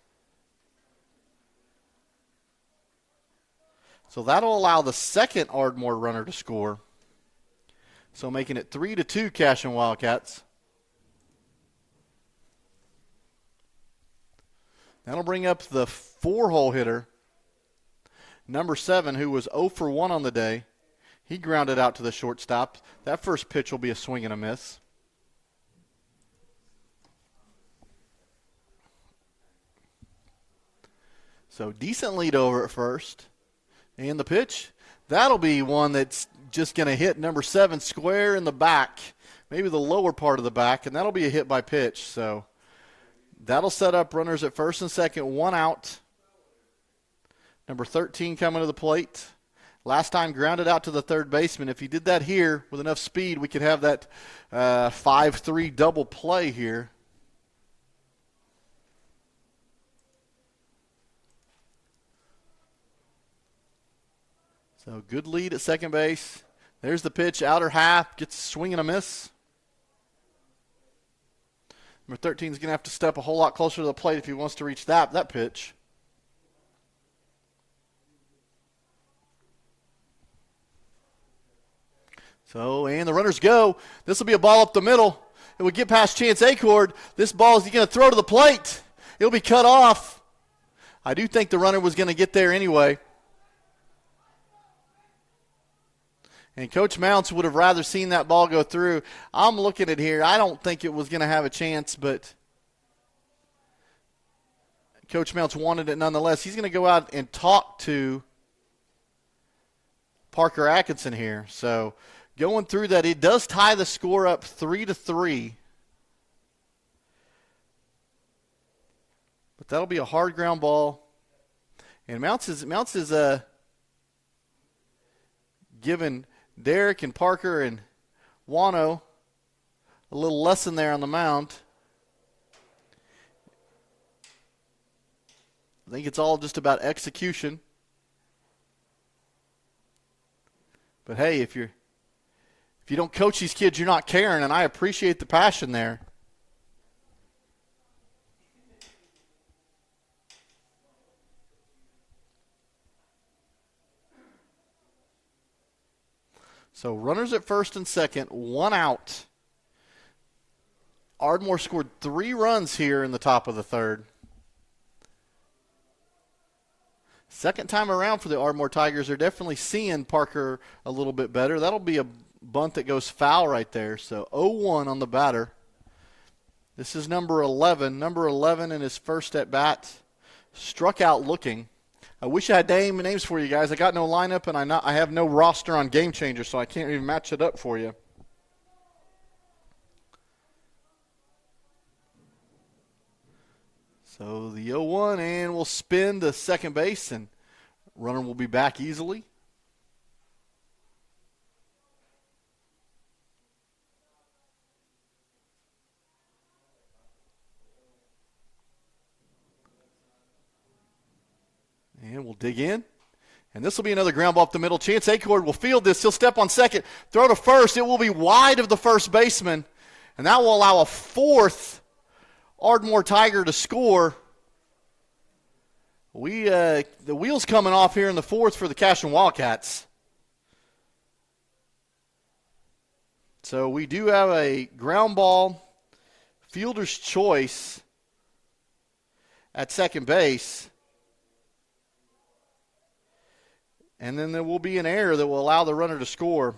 So that'll allow the second Ardmore runner to score. So making it 3-2 Cashion Wildcats. That'll bring up the 4-hole hitter, number 7, who was 0 for 1 on the day. He grounded out to the shortstop. That first pitch will be a swing and a miss. So decent lead over at first. And the pitch, that'll be one that's just going to hit number 7 square in the back, maybe the lower part of the back, and that'll be a hit by pitch. So that'll set up runners at first and second, one out. Number 13 coming to the plate. Last time grounded out to the third baseman. If he did that here with enough speed, we could have that 5-3 double play here. So good lead at second base. There's the pitch, outer half, gets a swing and a miss. Number 13 is going to have to step a whole lot closer to the plate if he wants to reach that pitch. So, and the runners go. This will be a ball up the middle. It would get past Chance Acord. This ball is he going to throw to the plate. It'll be cut off. I do think the runner was going to get there anyway. And Coach Mounts would have rather seen that ball go through. I'm looking at here. I don't think it was going to have a chance, but Coach Mounts wanted it nonetheless. He's going to go out and talk to Parker Atkinson here. So going through that, it does tie the score up 3-3. But that'll be a hard ground ball. And Mounts is given Derek and Parker and Wano a little lesson there on the mound. I think it's all just about execution. But hey, if you don't coach these kids, you're not caring, and I appreciate the passion there. So runners at first and second, one out. Ardmore scored 3 runs here in the top of the third. Second time around for the Ardmore Tigers, they're definitely seeing Parker a little bit better. That'll be a bunt that goes foul right there. So 0-1 on the batter. This is number 11. Number 11 in his first at bat. Struck out looking. I wish I had names for you guys. I got no lineup, and I have no roster on Game Changer, so I can't even match it up for you. So the 0-1, and we'll spin to second base, and runner will be back easily. And we'll dig in. And this will be another ground ball up the middle. Chance Acord will field this. He'll step on second. Throw to first. It will be wide of the first baseman. And that will allow a 4th Ardmore Tiger to score. The wheel's coming off here in the 4th for the Cashion Wildcats. So we do have a ground ball fielder's choice at second base. And then there will be an error that will allow the runner to score.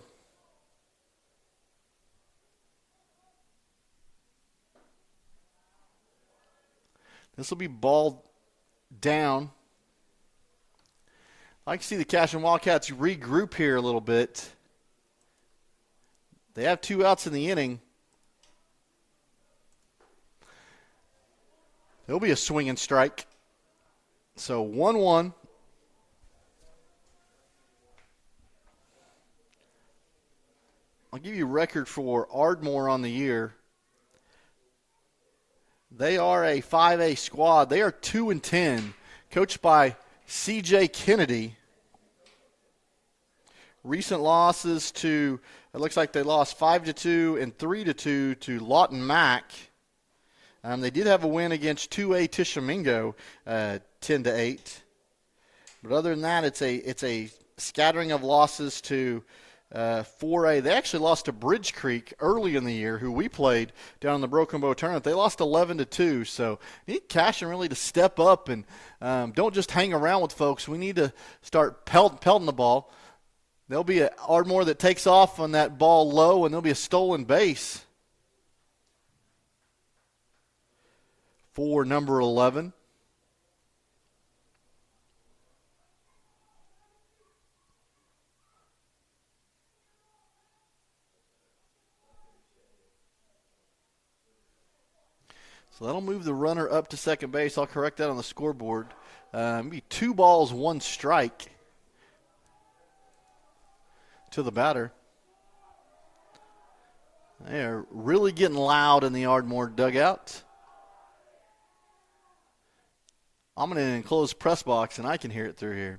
This will be ball down. I like to see the Cashion Wildcats regroup here a little bit. They have 2 outs in the inning. There'll be a swing and strike. So 1-1. I'll give you a record for Ardmore on the year. They are a 5A squad. They are 2-10, coached by C.J. Kennedy. Recent losses to, it looks like they lost 5-2 and 3-2 to Lawton Mack. They did have a win against 2A Tishomingo, 10-8. But other than that, it's a scattering of losses to 4A. They actually lost to Bridge Creek early in the year, who we played down in the Broken Bow tournament. They lost 11-2. So need Cashion really to step up and don't just hang around with folks. We need to start pelting the ball. There'll be an Ardmore that takes off on that ball low, and there'll be a stolen base for number 11. So that'll move the runner up to second base. I'll correct that on the scoreboard. It'll be 2 balls, 1 strike to the batter. They are really getting loud in the Ardmore dugout. I'm in an enclosed press box, and I can hear it through here.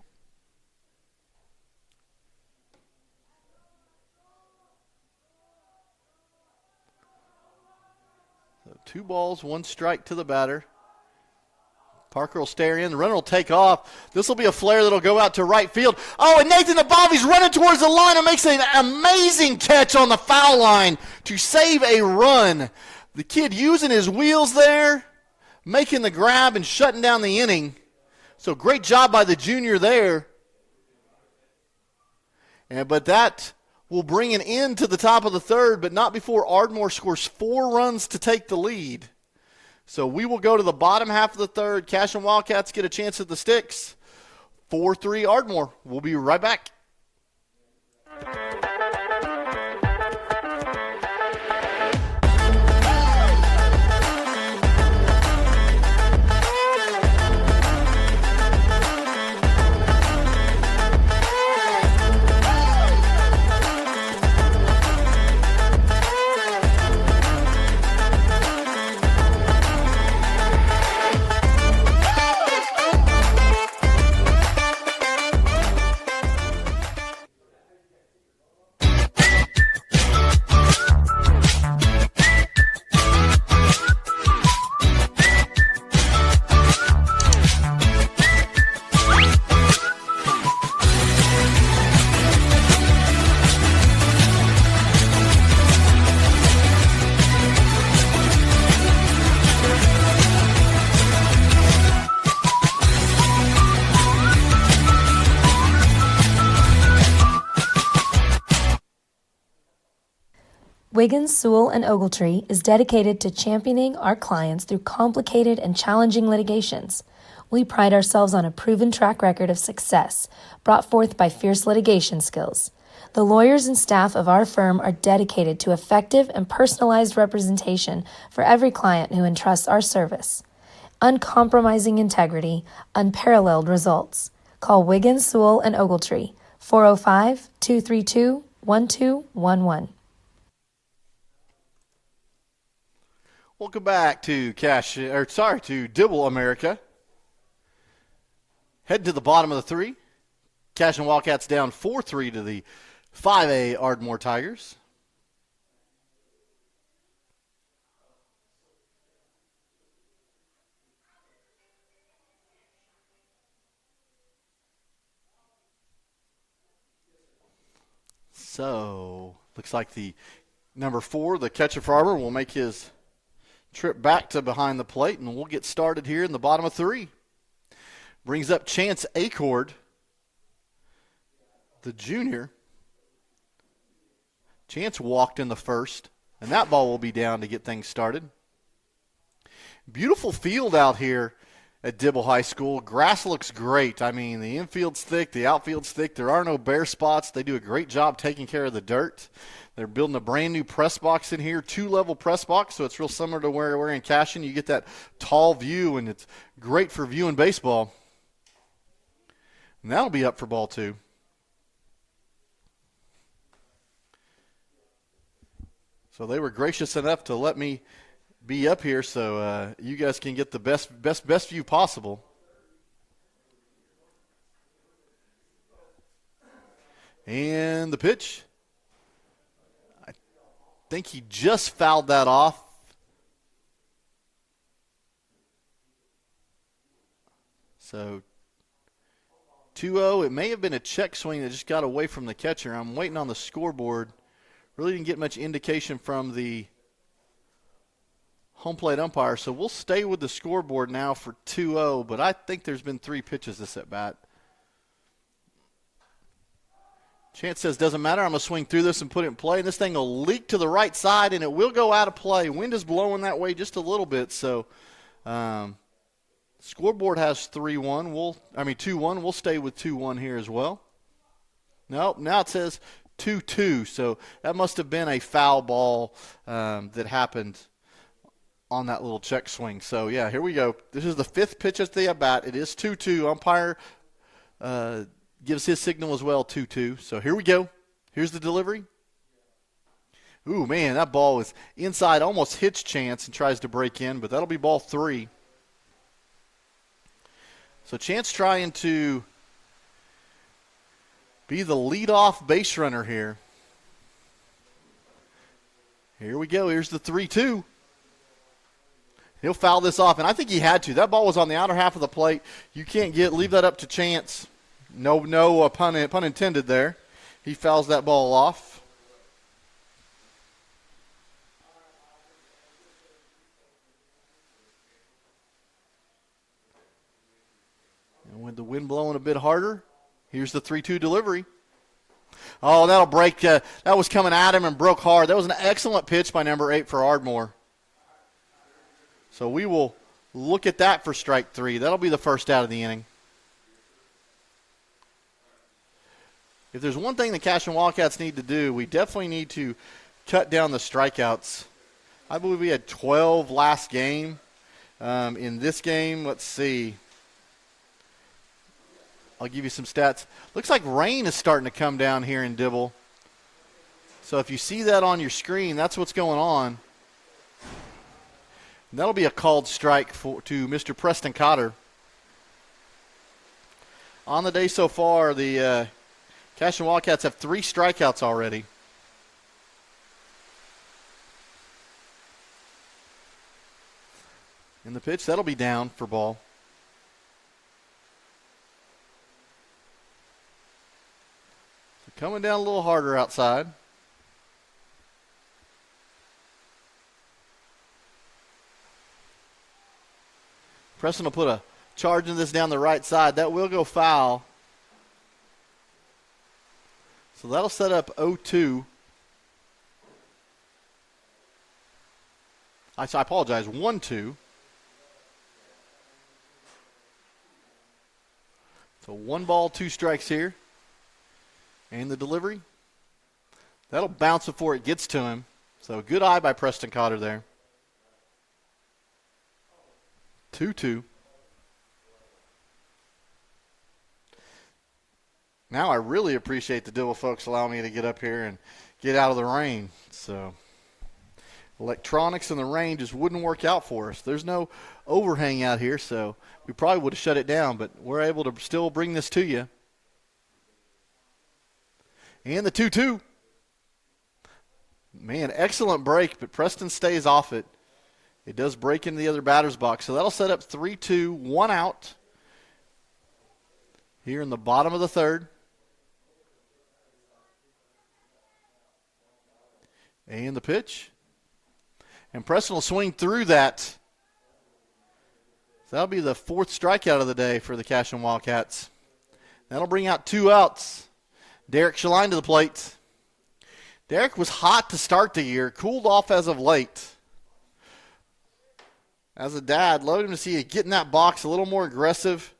So 2 balls, 1 strike to the batter. Parker will stare in. The runner will take off. This will be a flare that will go out to right field. Oh, and Nathan Abavi's running towards the line and makes an amazing catch on the foul line to save a run. The kid using his wheels there, making the grab and shutting down the inning. So great job by the junior there. But that will bring an end to the top of the third, but not before Ardmore scores 4 runs to take the lead. So we will go to the bottom half of the third. Cashion Wildcats get a chance at the sticks. 4-3 Ardmore. We'll be right back. Wiggins, Sewell, and Ogletree is dedicated to championing our clients through complicated and challenging litigations. We pride ourselves on a proven track record of success brought forth by fierce litigation skills. The lawyers and staff of our firm are dedicated to effective and personalized representation for every client who entrusts our service. Uncompromising integrity, unparalleled results. Call Wiggins, Sewell, and Ogletree, 405-232-1211. Welcome back to Dibble America. Heading to the bottom of the 3. Cashion Wildcats down 4-3 to the 5A Ardmore Tigers. So, looks like the number 4, the catcher for Ardmore, will make his trip back to behind the plate, and we'll get started here in the bottom of 3. Brings up Chance Acord, the junior. Chance walked in the first, and that ball will be down to get things started. Beautiful field out here at Dibble High School. Grass looks great. I mean, the infield's thick, the outfield's thick. There are no bare spots. They do a great job taking care of the dirt. They're building a brand new press box in here, 2-level press box, so it's real similar to where we're in Cashion. You get that tall view, and it's great for viewing baseball. And that'll be up for ball 2. So they were gracious enough to let me be up here so you guys can get the best view possible. And the pitch. I think he just fouled that off. So 2-0. It may have been a check swing that just got away from the catcher. I'm waiting on the scoreboard. Really didn't get much indication from the home plate umpire, so we'll stay with the scoreboard now for 2-0, but I think there's been 3 pitches this at bat. Chance says, doesn't matter, I'm going to swing through this and put it in play, and this thing will leak to the right side, and it will go out of play. Wind is blowing that way just a little bit, so scoreboard has 2-1. We'll stay with 2-1 here as well. Nope, now it says 2-2, so that must have been a foul ball that happened on that little check swing. So, yeah, here we go. This is the 5th pitch at the at-bat. It is 2-2. Umpire gives his signal as well, 2-2. So here we go. Here's the delivery. Ooh, man, that ball is inside, almost hits Chance and tries to break in, but that'll be ball 3. So Chance trying to be the leadoff base runner here. Here we go. Here's the 3-2. He'll foul this off, and I think he had to. That ball was on the outer half of the plate. You can't leave that up to chance. No pun intended there. He fouls that ball off. And with the wind blowing a bit harder, here's the 3-2 delivery. Oh, that'll break. That was coming at him and broke hard. That was an excellent pitch by number 8 for Ardmore. So we will look at that for strike 3. That'll be the first out of the inning. If there's one thing the Cashion Wildcats need to do, we definitely need to cut down the strikeouts. I believe we had 12 last game. In this game, let's see. I'll give you some stats. Looks like rain is starting to come down here in Dibble. So if you see that on your screen, that's what's going on. And that'll be a called strike to Mr. Preston Cotter. On the day so far, the Cashion Wildcats have 3 strikeouts already. In the pitch, that'll be down for ball. So coming down a little harder outside. Preston will put a charge in this down the right side. That will go foul. So that'll set up 0-2. I apologize, 1-2. So 1 ball, 2 strikes here. And the delivery. That'll bounce before it gets to him. So good eye by Preston Cotter there. 2-2. Now I really appreciate the Dibble folks allowing me to get up here and get out of the rain. So electronics in the rain just wouldn't work out for us. There's no overhang out here, so we probably would have shut it down, but we're able to still bring this to you. And the 2-2. Man, excellent break, but Preston stays off it. It does break into the other batter's box. So that'll set up 3-2, 1 out here in the bottom of the 3rd. And the pitch. And Preston will swing through that. So that'll be the fourth strikeout of the day for the Cashion Wildcats. That'll bring out 2 outs. Derek Shaline to the plate. Derek was hot to start the year, cooled off as of late. As a dad, love him to see you get in that box a little more aggressive.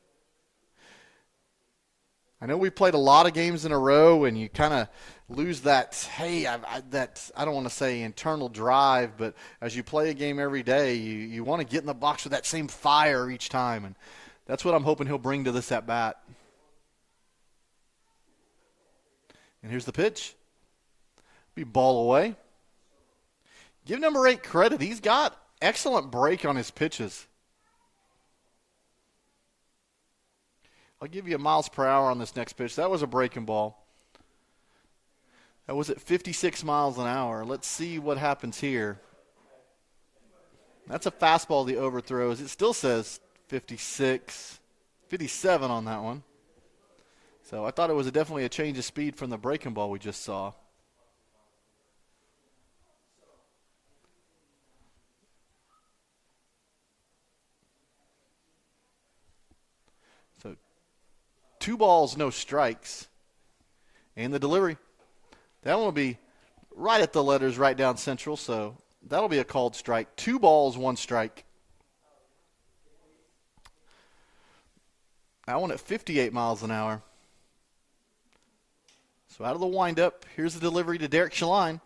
I know we played a lot of games in a row, and you kind of lose that, hey, I don't want to say internal drive, but as you play a game every day, you want to get in the box with that same fire each time, and that's what I'm hoping he'll bring to this at-bat. And here's the pitch. Be ball away. Give number 8 credit. He's got excellent break on his pitches. I'll give you a miles per hour on this next pitch. That was a breaking ball. That was at 56 miles an hour. Let's see what happens here. That's a fastball the overthrows. It still says 56, 57 on that one. So I thought it was definitely a change of speed from the breaking ball we just saw. So 2 balls, no strikes. And the delivery. That one will be right at the letters right down central, so that'll be a called strike. 2 balls, 1 strike. That one at 58 miles an hour. So out of the windup, here's the delivery to Derek Shaline.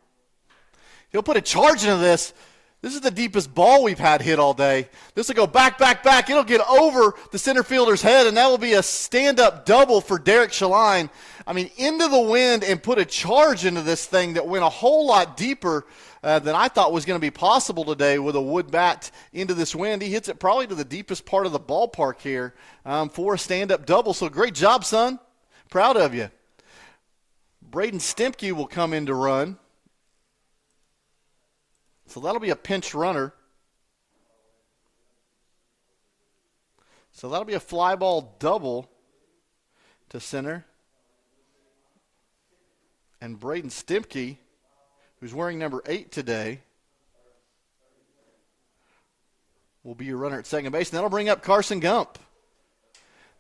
He'll put a charge into this. This is the deepest ball we've had hit all day. This will go back, back, back. It'll get over the center fielder's head, and that will be a stand-up double for Derek Shaline. I mean, into the wind and put a charge into this thing that went a whole lot deeper than I thought was going to be possible today with a wood bat into this wind. He hits it probably to the deepest part of the ballpark here for a stand-up double. So great job, son. Proud of you. Braden Stemke will come in to run. So that'll be a pinch runner. So that'll be a fly ball double to center. And Braden Stemke, who's wearing number 8 today, will be your runner at second base. And that'll bring up Carson Gump.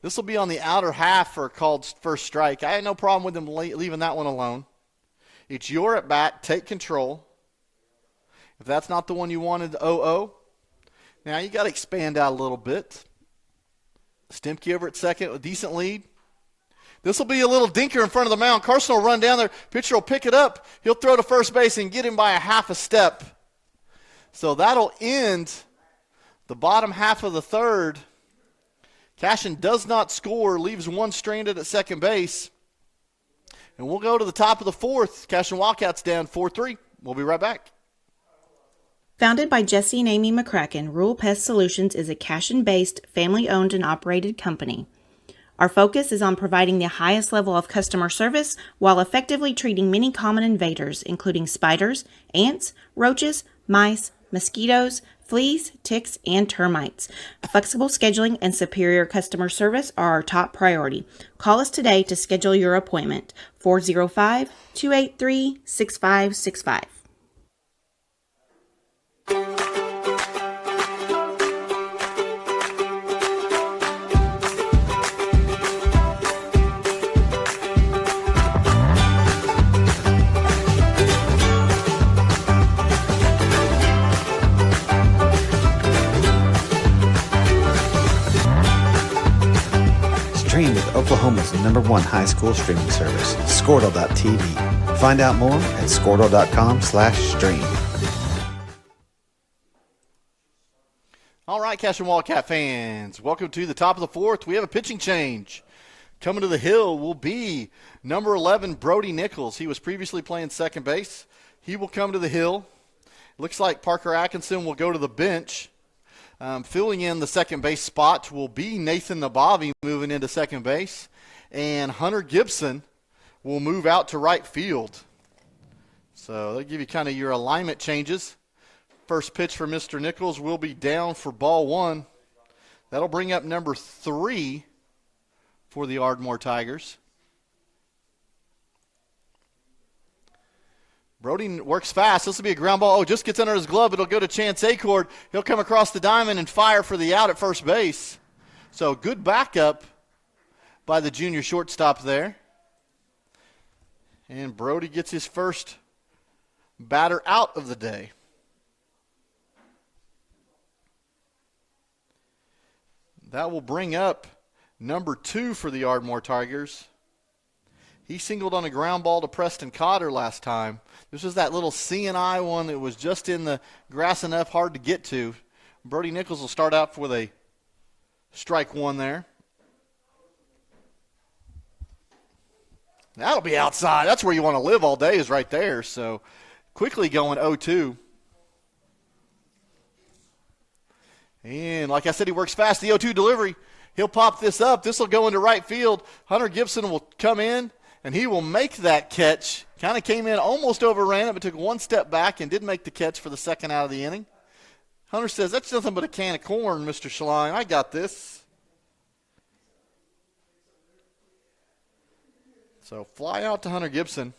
This will be on the outer half for a called first strike. I had no problem with him leaving that one alone. It's your at bat. Take control. If that's not the one you wanted, 0-0. Now you got to expand out a little bit. Stemke over at second, a decent lead. This will be a little dinker in front of the mound. Carson will run down there. Pitcher will pick it up. He'll throw to first base and get him by a half a step. So that'll end the bottom half of the third. Cashion does not score, leaves one stranded at second base. And we'll go to the top of the fourth. Cashion Wildcats down 4-3. We'll be right back. Founded by Jesse and Amy McCracken, Rural Pest Solutions is a Cashion-based, family-owned and operated company. Our focus is on providing the highest level of customer service while effectively treating many common invaders, including spiders, ants, roaches, mice, mosquitoes, fleas, ticks, and termites. Flexible scheduling and superior customer service are our top priority. Call us today to schedule your appointment. 405-283-6565. Stream with Oklahoma's #1 high school streaming service, Squirtle.tv. Find out more at Squirtle.com/stream. All right, Cashion Wildcat fans, welcome to the top of the fourth. We have a pitching change. Coming to the hill will be number 11, Brody Nichols. He was previously playing second base. He will come to the hill. Looks like Parker Atkinson will go to the bench. Filling in the second base spot will be Nathan Nabavi moving into second base. And Hunter Gibson will move out to right field. So they'll give you kind of your alignment changes. First pitch for Mr. Nichols will be down for ball 1. That'll bring up number 3 for the Ardmore Tigers. Brody works fast. This will be a ground ball. Oh, just gets under his glove. It'll go to Chance Acord. He'll come across the diamond and fire for the out at first base. So good backup by the junior shortstop there. And Brody gets his first batter out of the day. That will bring up number 2 for the Ardmore Tigers. He singled on a ground ball to Preston Cotter last time. This was that little C&I one that was just in the grass enough, hard to get to. Brody Nichols will start out with a strike 1 there. That'll be outside. That's where you want to live all day, is right there. So quickly going 0-2. And like I said, he works fast. The 0-2 delivery. He'll pop this up. This will go into right field. Hunter Gibson will come in, and he will make that catch. Kind of came in, almost overran it, but took one step back and did make the catch for the second out of the inning. Hunter says, that's nothing but a can of corn, Mr. Schlein. I got this. So fly out to Hunter Gibson.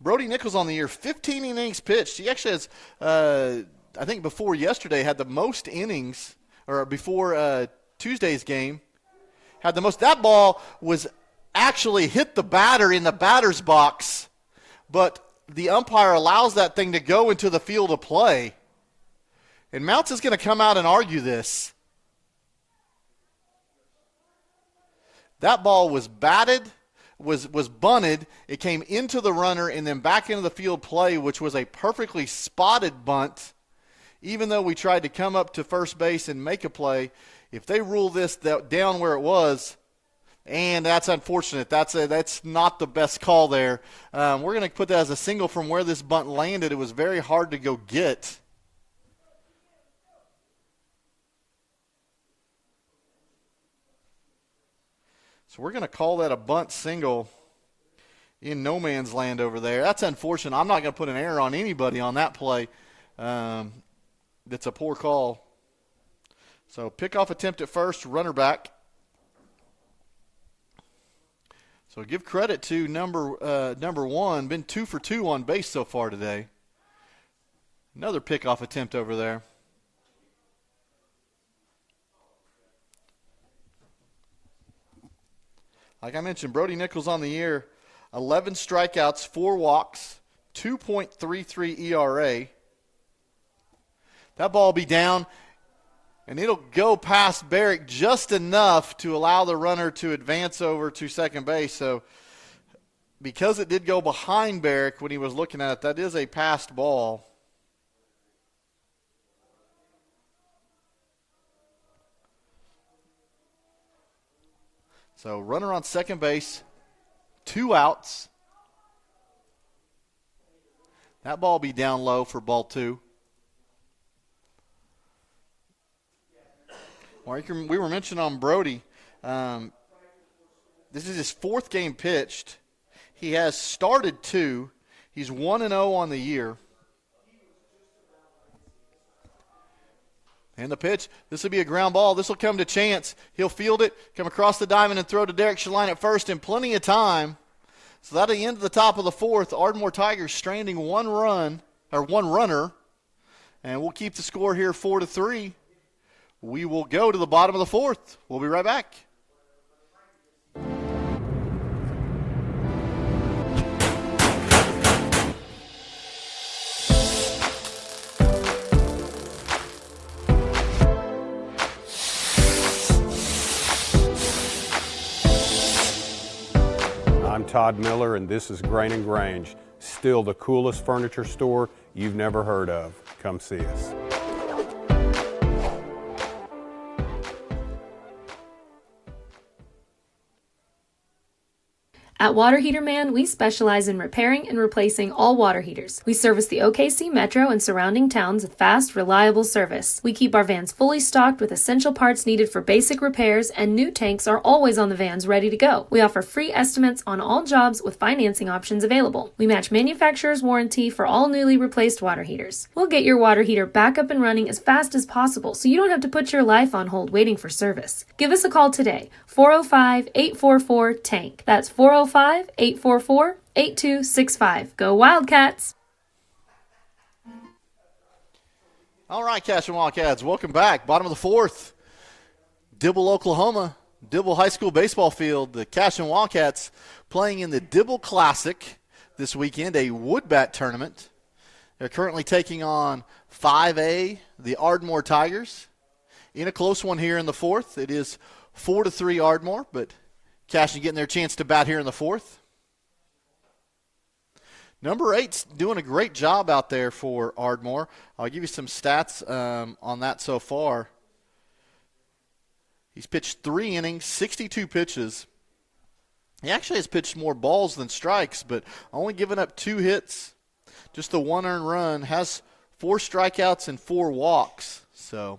Brody Nichols on the year, 15 innings pitched. He actually has, I think before yesterday, had the most innings, or before Tuesday's game, had the most. That ball was actually hit the batter in the batter's box, but the umpire allows that thing to go into the field of play. And Mounts is going to come out and argue this. That ball was batted, was bunted. It came into the runner and then back into the field play, which was a perfectly spotted bunt. Even though we tried to come up to first base and make a play, if they rule this down where it was, and that's unfortunate. That's not the best call there. We're going to put that as a single from where this bunt landed. It was very hard to go get. So we're going to call that a bunt single in no man's land over there. That's unfortunate. I'm not going to put an error on anybody on that play. That's a poor call. So pickoff attempt at first, runner back. So give credit to number 1. Been 2 for 2 on base so far today. Another pickoff attempt over there. Like I mentioned, Brody Nichols on the year, 11 strikeouts, 4 walks, 2.33 ERA. That ball will be down, and it'll go past Barrick just enough to allow the runner to advance over to second base. So because it did go behind Barrick when he was looking at it, that is a passed ball. So runner on second base, 2 outs. That ball will be down low for ball 2. We were mentioning on Brody, this is his 4th game pitched. He has started 2. He's 1-0 on the year. And the pitch, this will be a ground ball. This will come to Chance. He'll field it, come across the diamond, and throw to Derek Schlein at first in plenty of time. So that'll end the top of the 4th. Ardmore Tigers stranding 1 runner. And we'll keep the score here 4-3. We will go to the bottom of the 4th. We'll be right back. I'm Todd Miller, and this is Grain & Grange, still the coolest furniture store you've never heard of. Come see us. At Water Heater Man, we specialize in repairing and replacing all water heaters. We service the OKC Metro and surrounding towns with fast, reliable service. We keep our vans fully stocked with essential parts needed for basic repairs, and new tanks are always on the vans ready to go. We offer free estimates on all jobs with financing options available. We match manufacturer's warranty for all newly replaced water heaters. We'll get your water heater back up and running as fast as possible so you don't have to put your life on hold waiting for service. Give us a call today, 405-844-TANK. That's 405-844-8265. Go Wildcats! All right, Cashion Wildcats, welcome back. Bottom of the fourth, Dibble, Oklahoma, Dibble High School baseball field. The Cashion Wildcats playing in the Dibble Classic this weekend, a wood bat tournament. They're currently taking on 5A, the Ardmore Tigers, in a close one here in the fourth. It is 4-3 Ardmore, but Cashion getting their chance to bat here in the fourth. Number 8's doing a great job out there for Ardmore. I'll give you some stats on that so far. He's pitched 3 innings, 62 pitches. He actually has pitched more balls than strikes, but only given up 2 hits, just the 1 earned run, has 4 strikeouts and 4 walks. So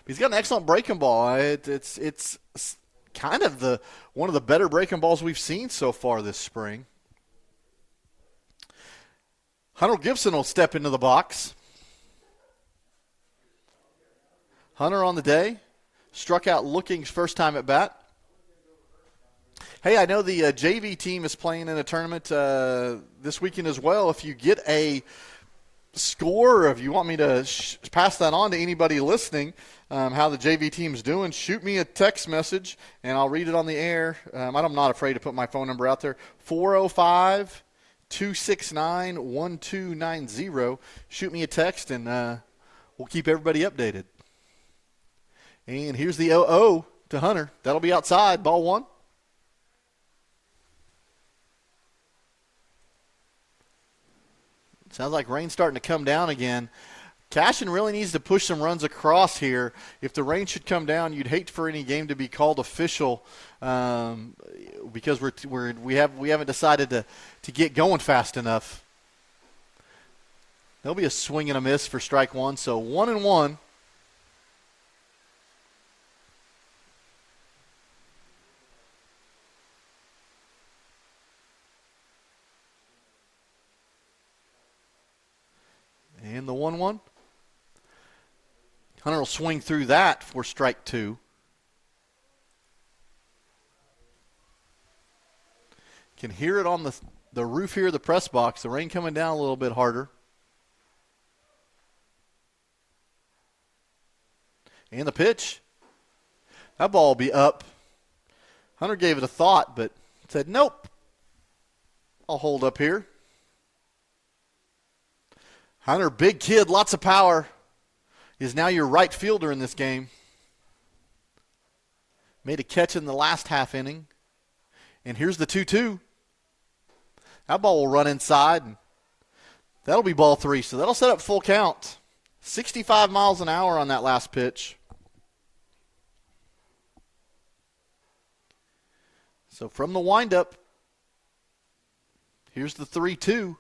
he's got an excellent breaking ball. It's kind of one of the better breaking balls we've seen so far this spring. Hunter Gibson will step into the box. Hunter on the day. Struck out looking first time at bat. Hey, I know the JV team is playing in a tournament this weekend as well. If you get a score, or if you want me to pass that on to anybody listening, how the JV team's doing, shoot me a text message, and I'll read it on the air. I'm not afraid to put my phone number out there, 405-269-1290. Shoot me a text, and we'll keep everybody updated. And here's the 0-0 to Hunter. That'll be outside, ball 1. Sounds like rain's starting to come down again. Cashion really needs to push some runs across here. If the rain should come down, you'd hate for any game to be called official because we haven't decided to get going fast enough. There'll be a swing and a miss for strike 1, so 1-1. And the 1-1. Hunter will swing through that for strike 2. Can hear it on the roof here of the press box. The rain coming down a little bit harder. And the pitch. That ball will be up. Hunter gave it a thought, but said, nope. I'll hold up here. Hunter, big kid, lots of power, is now your right fielder in this game. Made a catch in the last half inning. And here's the 2-2. That ball will run inside, and that'll be ball 3. So that'll set up full count. 65 miles an hour on that last pitch. So from the windup, here's the 3-2.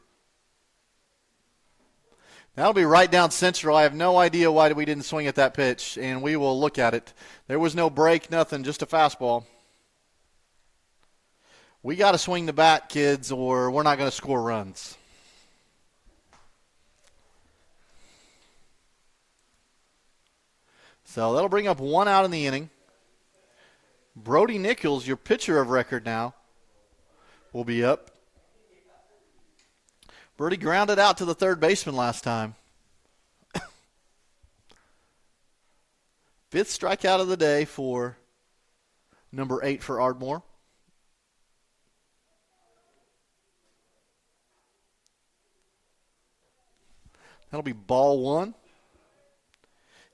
That'll be right down central. I have no idea why we didn't swing at that pitch, and we will look at it. There was no break, nothing, just a fastball. We got to swing the bat, kids, or we're not going to score runs. So that'll bring up 1 out in the inning. Brody Nichols, your pitcher of record now, will be up. Brody grounded out to the third baseman last time. 5th strikeout of the day for number 8 for Ardmore. That'll be ball 1.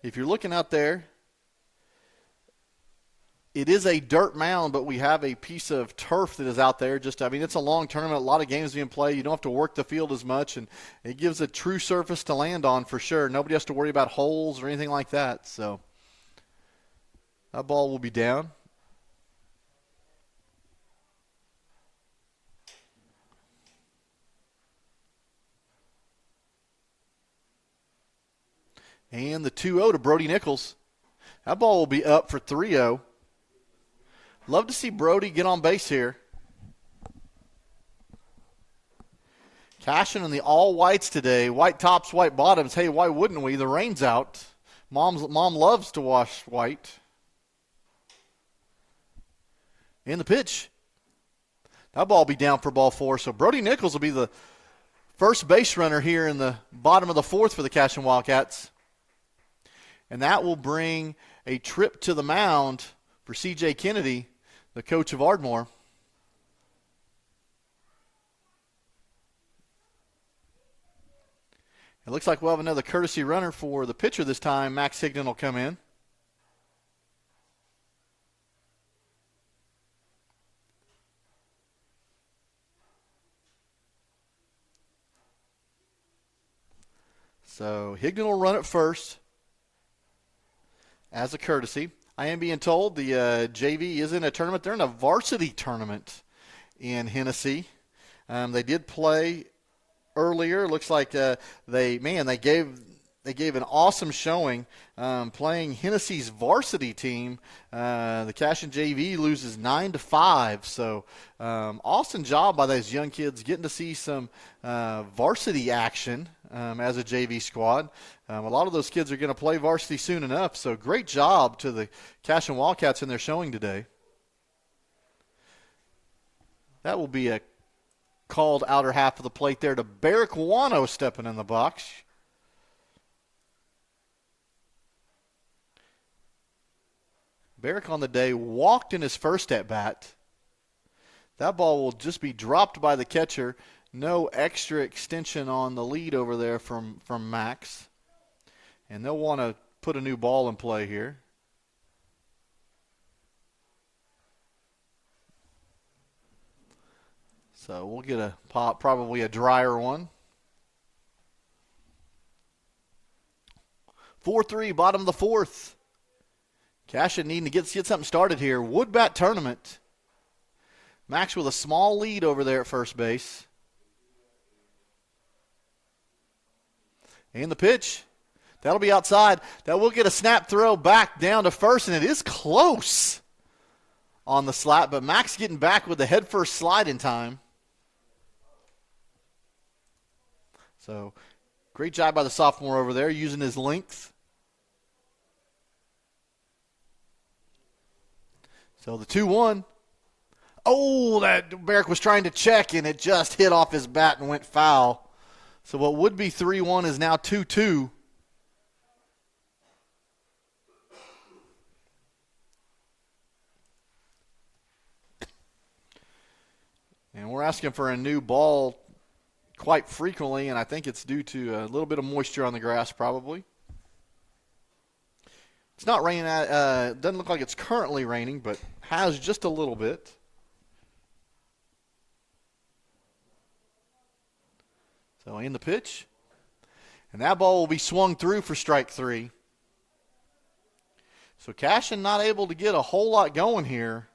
If you're looking out there, it is a dirt mound, but we have a piece of turf that is out there. It's a long tournament, a lot of games being played. You don't have to work the field as much, and it gives a true surface to land on for sure. Nobody has to worry about holes or anything like that. So that ball will be down. And the 2-0 to Brody Nichols. That ball will be up for 3-0. Love to see Brody get on base here. Cashion in the all whites today. White tops, white bottoms. Hey, why wouldn't we? The rain's out. Mom loves to wash white. And the pitch. That ball will be down for ball 4. So Brody Nichols will be the first base runner here in the bottom of the 4th for the Cashion Wildcats. And that will bring a trip to the mound for C.J. Kennedy, the coach of Ardmore. It looks like we'll have another courtesy runner for the pitcher this time. Max Higdon will come in. So Higdon will run it first as a courtesy. I am being told the JV is in a tournament. They're in a varsity tournament in Hennessy. They did play earlier. Looks like they gave an awesome showing playing Hennessy's varsity team. The Cashion JV loses 9-5. So awesome job by those young kids getting to see some varsity action as a JV squad. A lot of those kids are going to play varsity soon enough. So great job to the Cashion Wildcats in their showing today. That will be a called outer half of the plate there to Barrick Wano stepping in the box. Barrick on the day walked in his first at-bat. That ball will just be dropped by the catcher. No extra extension on the lead over there from Max. And they'll want to put a new ball in play here. So we'll get a pop, probably a drier one. 4-3, bottom of the fourth. Cashion needing to get something started here. Wood bat tournament. Max with a small lead over there at first base. And the pitch. That'll be outside. That will get a snap throw back down to first, and it is close on the slap, but Max getting back with the head first slide in time. So great job by the sophomore over there using his length. So the 2-1. Oh, that Barrick was trying to check, and it just hit off his bat and went foul. So what would be 3-1 is now 2-2. And we're asking for a new ball quite frequently, and I think it's due to a little bit of moisture on the grass probably. It's not raining. Doesn't look like it's currently raining, but has just a little bit. So in the pitch. And that ball will be swung through for strike three. So Cashion not able to get a whole lot going here.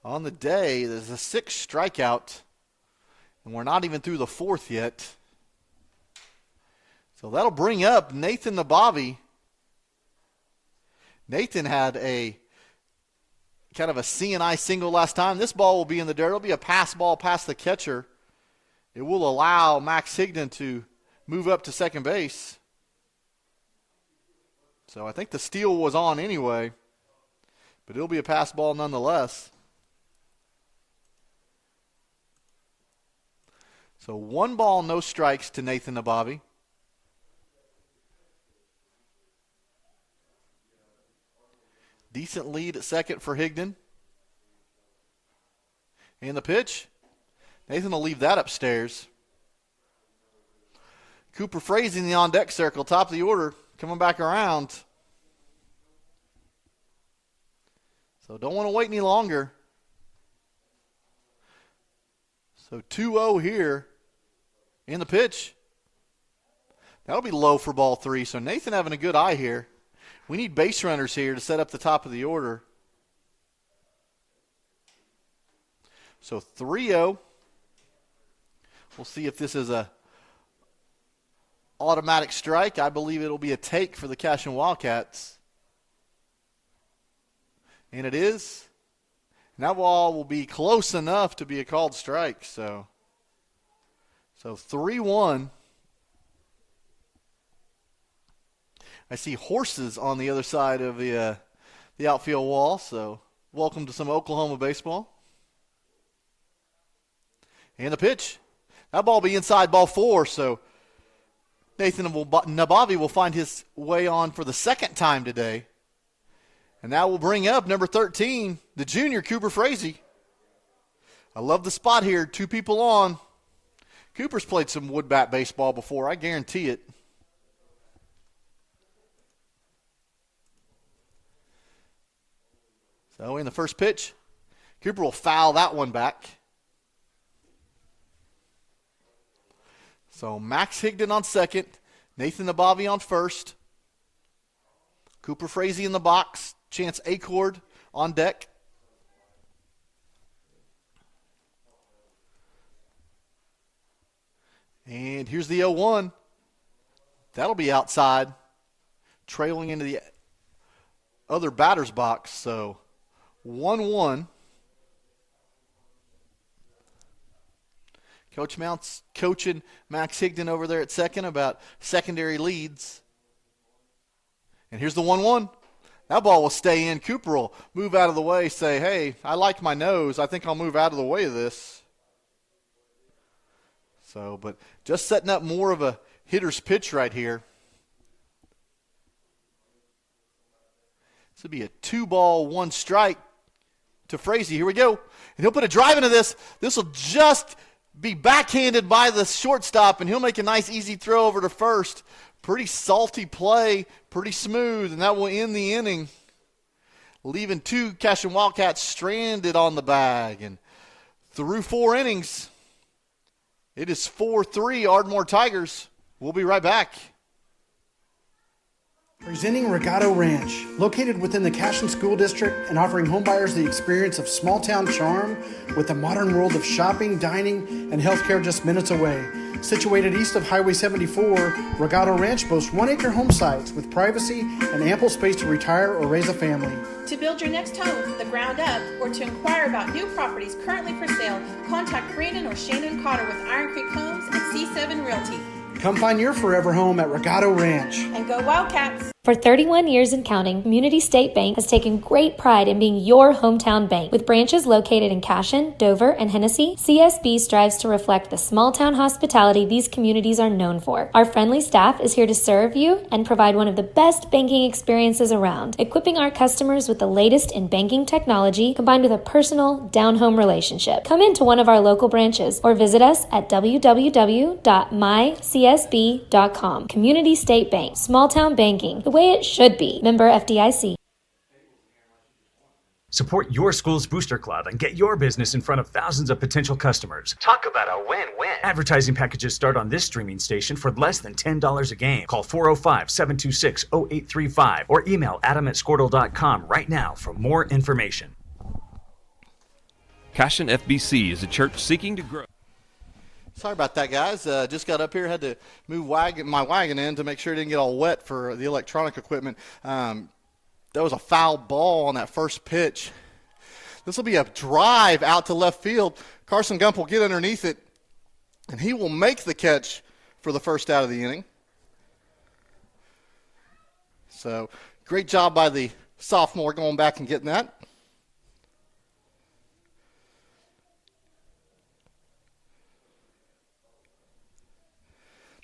On the day, there's a 6th strikeout, and we're not even through the 4th yet. So that'll bring up Nathan Nabavi. Nathan had a kind of a C&I single last time. This ball will be in the dirt. It'll be a pass ball past the catcher. It will allow Max Higdon to move up to second base. So I think the steal was on anyway, but it'll be a pass ball nonetheless. So 1 ball, no strikes to Nathan Nabavi. Decent lead at second for Higdon. And the pitch. Nathan will leave that upstairs. Cooper Frazee in the on-deck circle, top of the order, coming back around. So don't want to wait any longer. So 2-0 here in the pitch. That'll be low for ball 3. So Nathan having a good eye here. We need base runners here to set up the top of the order. So 3-0. We'll see if this is a automatic strike. I believe it'll be a take for the Cashion Wildcats. And it is. And that ball will be close enough to be a called strike. So 3-1. I see horses on the other side of the outfield wall. So welcome to some Oklahoma baseball. And the pitch. That ball will be inside ball 4. So Nathan Nabavi will find his way on for the second time today. And that will bring up number 13, the junior, Cooper Frazee. I love the spot here. 2 people on. Cooper's played some wood bat baseball before, I guarantee it. So in the first pitch, Cooper will foul that one back. So Max Higdon on second, Nathan Nabavi on first. Cooper Frazee in the box, Chance Acord on deck. And here's the 0-1. That'll be outside, trailing into the other batter's box. So 1-1. Coach Mount's coaching Max Higdon over there at second about secondary leads. And here's the 1-1. That ball will stay in. Cooper will move out of the way, say, hey, I like my nose. I think I'll move out of the way of this. So, but just setting up more of a hitter's pitch right here. This would be a 2-ball, 1 strike to Frazee. Here we go. And he'll put a drive into this. This will just be backhanded by the shortstop, and he'll make a nice, easy throw over to first. Pretty salty play, pretty smooth, and that will end the inning, leaving 2 Cashion Wildcats stranded on the bag. And through 4 innings, it is 4-3 Ardmore Tigers. We'll be right back. Presenting Regato Ranch, located within the Cashion School District and offering homebuyers the experience of small-town charm with the modern world of shopping, dining, and healthcare just minutes away. Situated east of Highway 74, Regato Ranch boasts 1-acre home sites with privacy and ample space to retire or raise a family. To build your next home from the ground up or to inquire about new properties currently for sale, contact Brandon or Shannon Cotter with Iron Creek Homes and C7 Realty. Come find your forever home at Regato Ranch. And go Wildcats! For 31 years and counting, Community State Bank has taken great pride in being your hometown bank. With branches located in Cashion, Dover, and Hennessy, CSB strives to reflect the small-town hospitality these communities are known for. Our friendly staff is here to serve you and provide one of the best banking experiences around, equipping our customers with the latest in banking technology combined with a personal, down-home relationship. Come into one of our local branches or visit us at www.mycsb.com. Community State Bank, small-town banking, the way it should be. Member FDIC. Support your school's booster club and get your business in front of thousands of potential customers. Talk about a win-win. Advertising packages start on this streaming station for less than $10 a game. Call 405-726-0835 or email adam@squirtle.com right now for more information. Cashion FBC is a church seeking to grow. Sorry about that, guys. Just got up here, had to move my wagon in to make sure it didn't get all wet for the electronic equipment. There was a foul ball on that first pitch. This will be a drive out to left field. Carson Gump will get underneath it, and he will make the catch for the first out of the inning. So great job by the sophomore going back and getting that.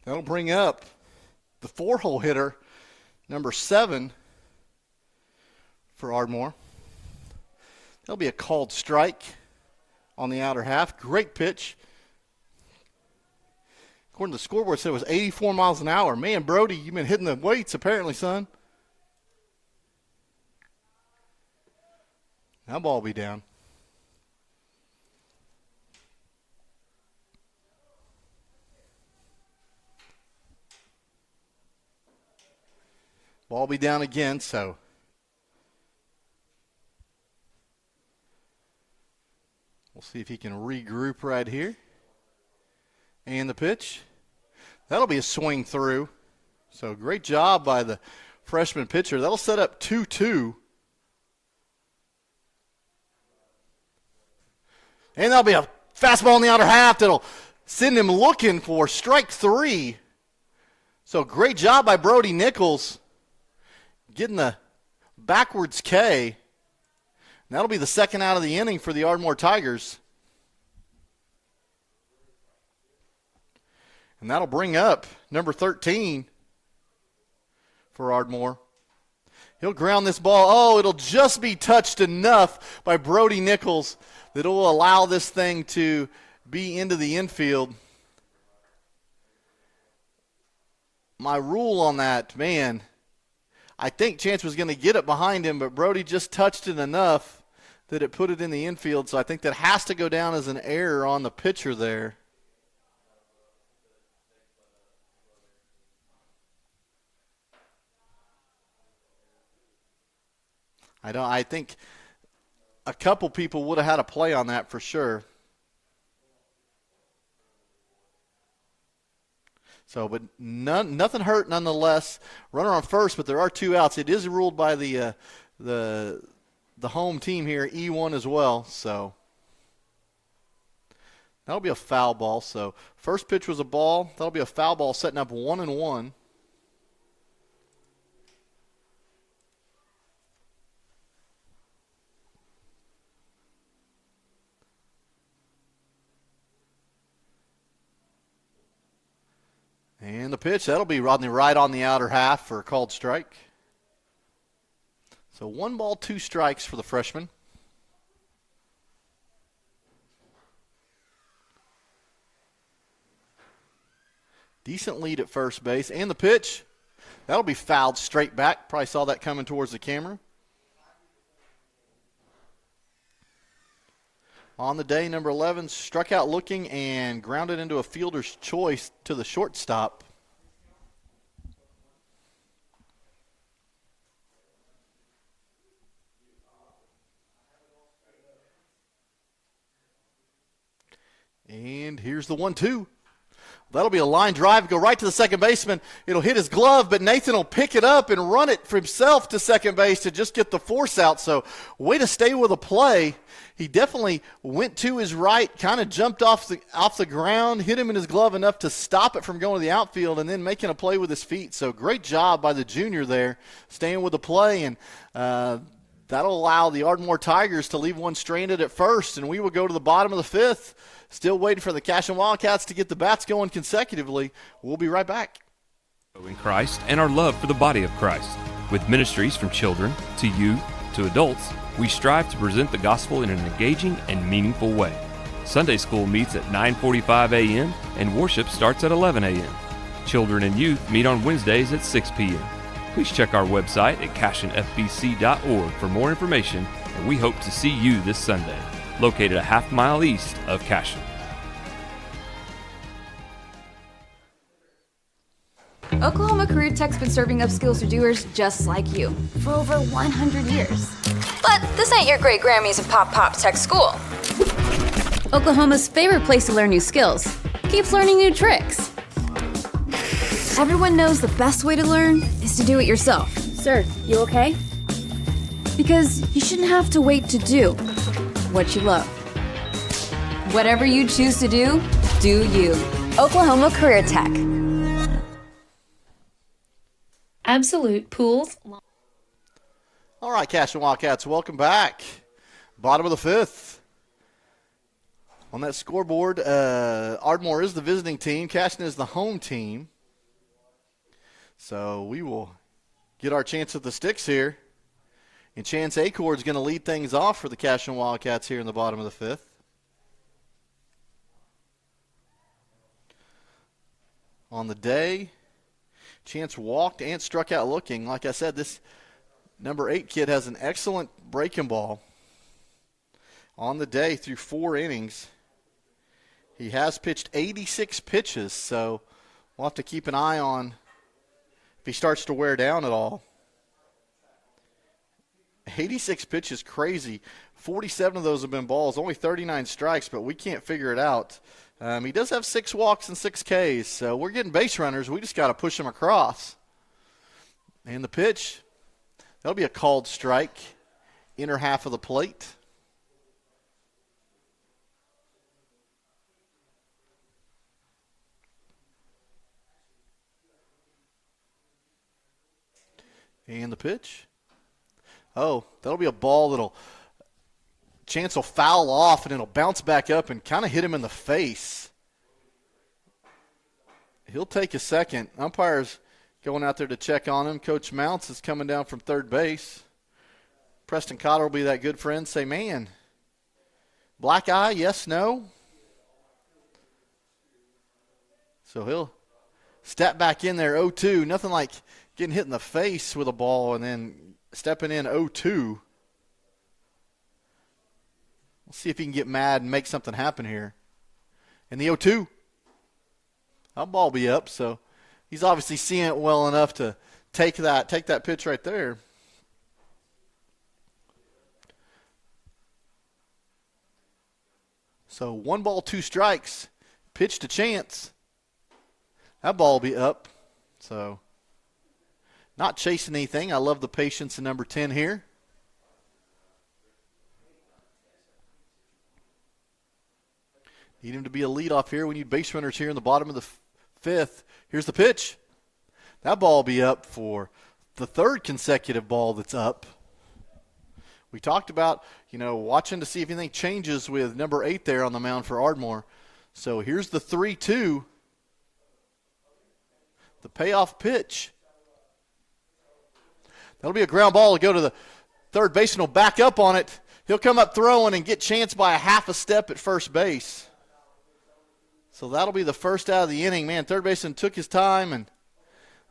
That'll bring up the 4-hole hitter, number 7 for Ardmore. That'll be a called strike on the outer half. Great pitch. According to the scoreboard, it said it was 84 miles an hour. Man, Brody, you've been hitting the weights apparently, son. That ball will be down. Ball be down again, so we'll see if he can regroup right here. And the pitch. That'll be a swing through. So great job by the freshman pitcher. That'll set up 2-2. And that'll be a fastball in the outer half that'll send him looking for strike 3. So great job by Brody Nichols, getting the backwards K. And that'll be the second out of the inning for the Ardmore Tigers. And that'll bring up number 13 for Ardmore. He'll ground this ball. Oh, it'll just be touched enough by Brody Nichols that it will allow this thing to be into the infield. My rule on that, man, I think Chance was going to get it behind him, but Brody just touched it enough that it put it in the infield. So I think that has to go down as an error on the pitcher there. I think a couple people would have had a play on that for sure. So, but nothing hurt nonetheless. Runner on first, but there are 2 outs. It is ruled by the home team here, E1 as well. So that'll be a foul ball. So first pitch was a ball. That'll be a foul ball, setting up 1-1. And the pitch, that'll be right on the outer half for a called strike. So 1 ball, 2 strikes for the freshman. Decent lead at first base. And the pitch, that'll be fouled straight back. Probably saw that coming towards the camera. On the day, number 11 struck out looking and grounded into a fielder's choice to the shortstop. And here's the 1-2. That'll be a line drive, go right to the second baseman. It'll hit his glove, but Nathan will pick it up and run it for himself to second base to just get the force out. So way to stay with a play. He definitely went to his right, kind of jumped off the ground, hit him in his glove enough to stop it from going to the outfield and then making a play with his feet. So great job by the junior there, staying with the play. And that'll allow the Ardmore Tigers to leave one stranded at first. And we will go to the bottom of the 5th. Still waiting for the Cashion Wildcats to get the bats going consecutively. We'll be right back. In Christ and our love for the body of Christ. With ministries from children to youth to adults, we strive to present the gospel in an engaging and meaningful way. Sunday school meets at 9:45 a.m. and worship starts at 11 a.m. Children and youth meet on Wednesdays at 6 p.m. Please check our website at cashionfbc.org for more information, and we hope to see you this Sunday. Located a half-mile east of Cashion. Oklahoma Career Tech's been serving up skills to doers just like you for over 100 years. But this ain't your great Grammys and Pop Tech school. Oklahoma's favorite place to learn new skills keeps learning new tricks. Everyone knows the best way to learn is to do it yourself. Sir, you okay? Because you shouldn't have to wait to do what you love. Whatever you choose to do, do you. Oklahoma Career Tech. Absolute pools. All right, Cashion Wildcats, welcome back. Bottom of the 5th. On that scoreboard, Ardmore is the visiting team. Cashion is the home team. So we will get our chance at the sticks here. And Chance Acord's going to lead things off for the Cashion Wildcats here in the bottom of the 5th. On the day, Chance walked and struck out looking. Like I said, this number 8 kid has an excellent breaking ball. On the day, through 4 innings, he has pitched 86 pitches, so we'll have to keep an eye on if he starts to wear down at all. 86 pitches, crazy. 47 of those have been balls, only 39 strikes, but we can't figure it out. He does have 6 walks and 6 Ks, so we're getting base runners. We just got to push him across. And the pitch, that'll be a called strike, inner half of the plate. And the pitch. Oh, that'll be a ball Chance will foul off and it'll bounce back up and kind of hit him in the face. he'll take a second. Umpire's going out there to check on him. Coach Mounts is coming down from third base. Preston Cotter will be that good friend. Say, man, black eye, yes, no? So he'll step back in there 0-2. Nothing like getting hit in the face with a ball and then stepping in 0-2. We'll see if he can get mad and make something happen here. And the 0-2. That ball will be up, so he's obviously seeing it well enough to take that pitch right there. So 1 ball, 2 strikes. Pitch to Chance. That ball will be up. So not chasing anything. I love the patience in number 10 here. Need him to be a leadoff here. We need base runners here in the bottom of the 5th. Here's the pitch. That ball will be up for the 3rd consecutive ball that's up. We talked about, watching to see if anything changes with number 8 there on the mound for Ardmore. So here's the 3-2. The payoff pitch. That'll be a ground ball to go to the third baseman. Will back up on it. He'll come up throwing and get Chance by a half a step at first base. So that'll be the first out of the inning. Man, third baseman took his time and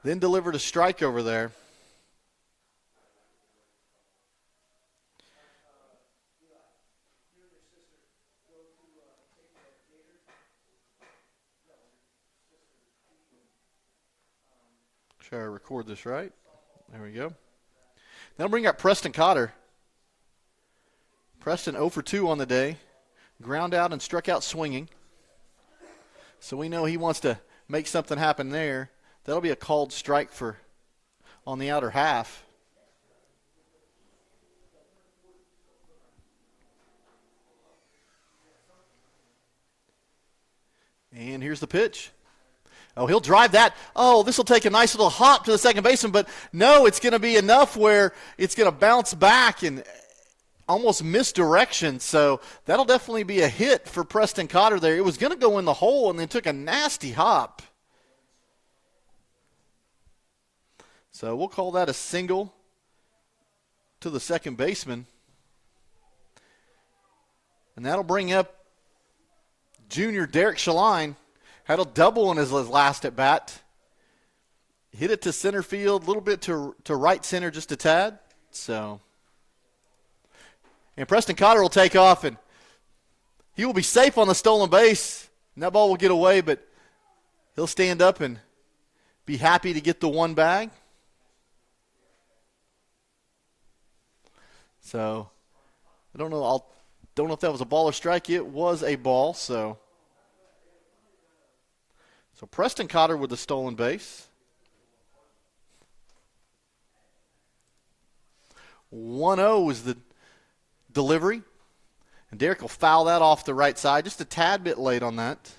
then delivered a strike over there. Try to record this right. There we go. Now bring up Preston Cotter. Preston 0 for 2 on the day. Ground out and struck out swinging. So we know he wants to make something happen there. That'll be a called strike on the outer half. And here's the pitch. Oh, he'll drive that. Oh, this will take a nice little hop to the second baseman, but no, it's going to be enough where it's going to bounce back and almost misdirection. So that'll definitely be a hit for Preston Cotter there. It was going to go in the hole and then took a nasty hop. So we'll call that a single to the second baseman. And that'll bring up junior Derek Shaline. Had a double in his last at bat. Hit it to center field, a little bit to right center, just a tad. So, and Preston Cotter will take off, and he will be safe on the stolen base. And that ball will get away, but he'll stand up and be happy to get the one bag. So, I don't know. Don't know if that was a ball or strike. It was a ball. So Preston Cotter with the stolen base. 1-0 is the delivery. And Derek will foul that off the right side. Just a tad bit late on that.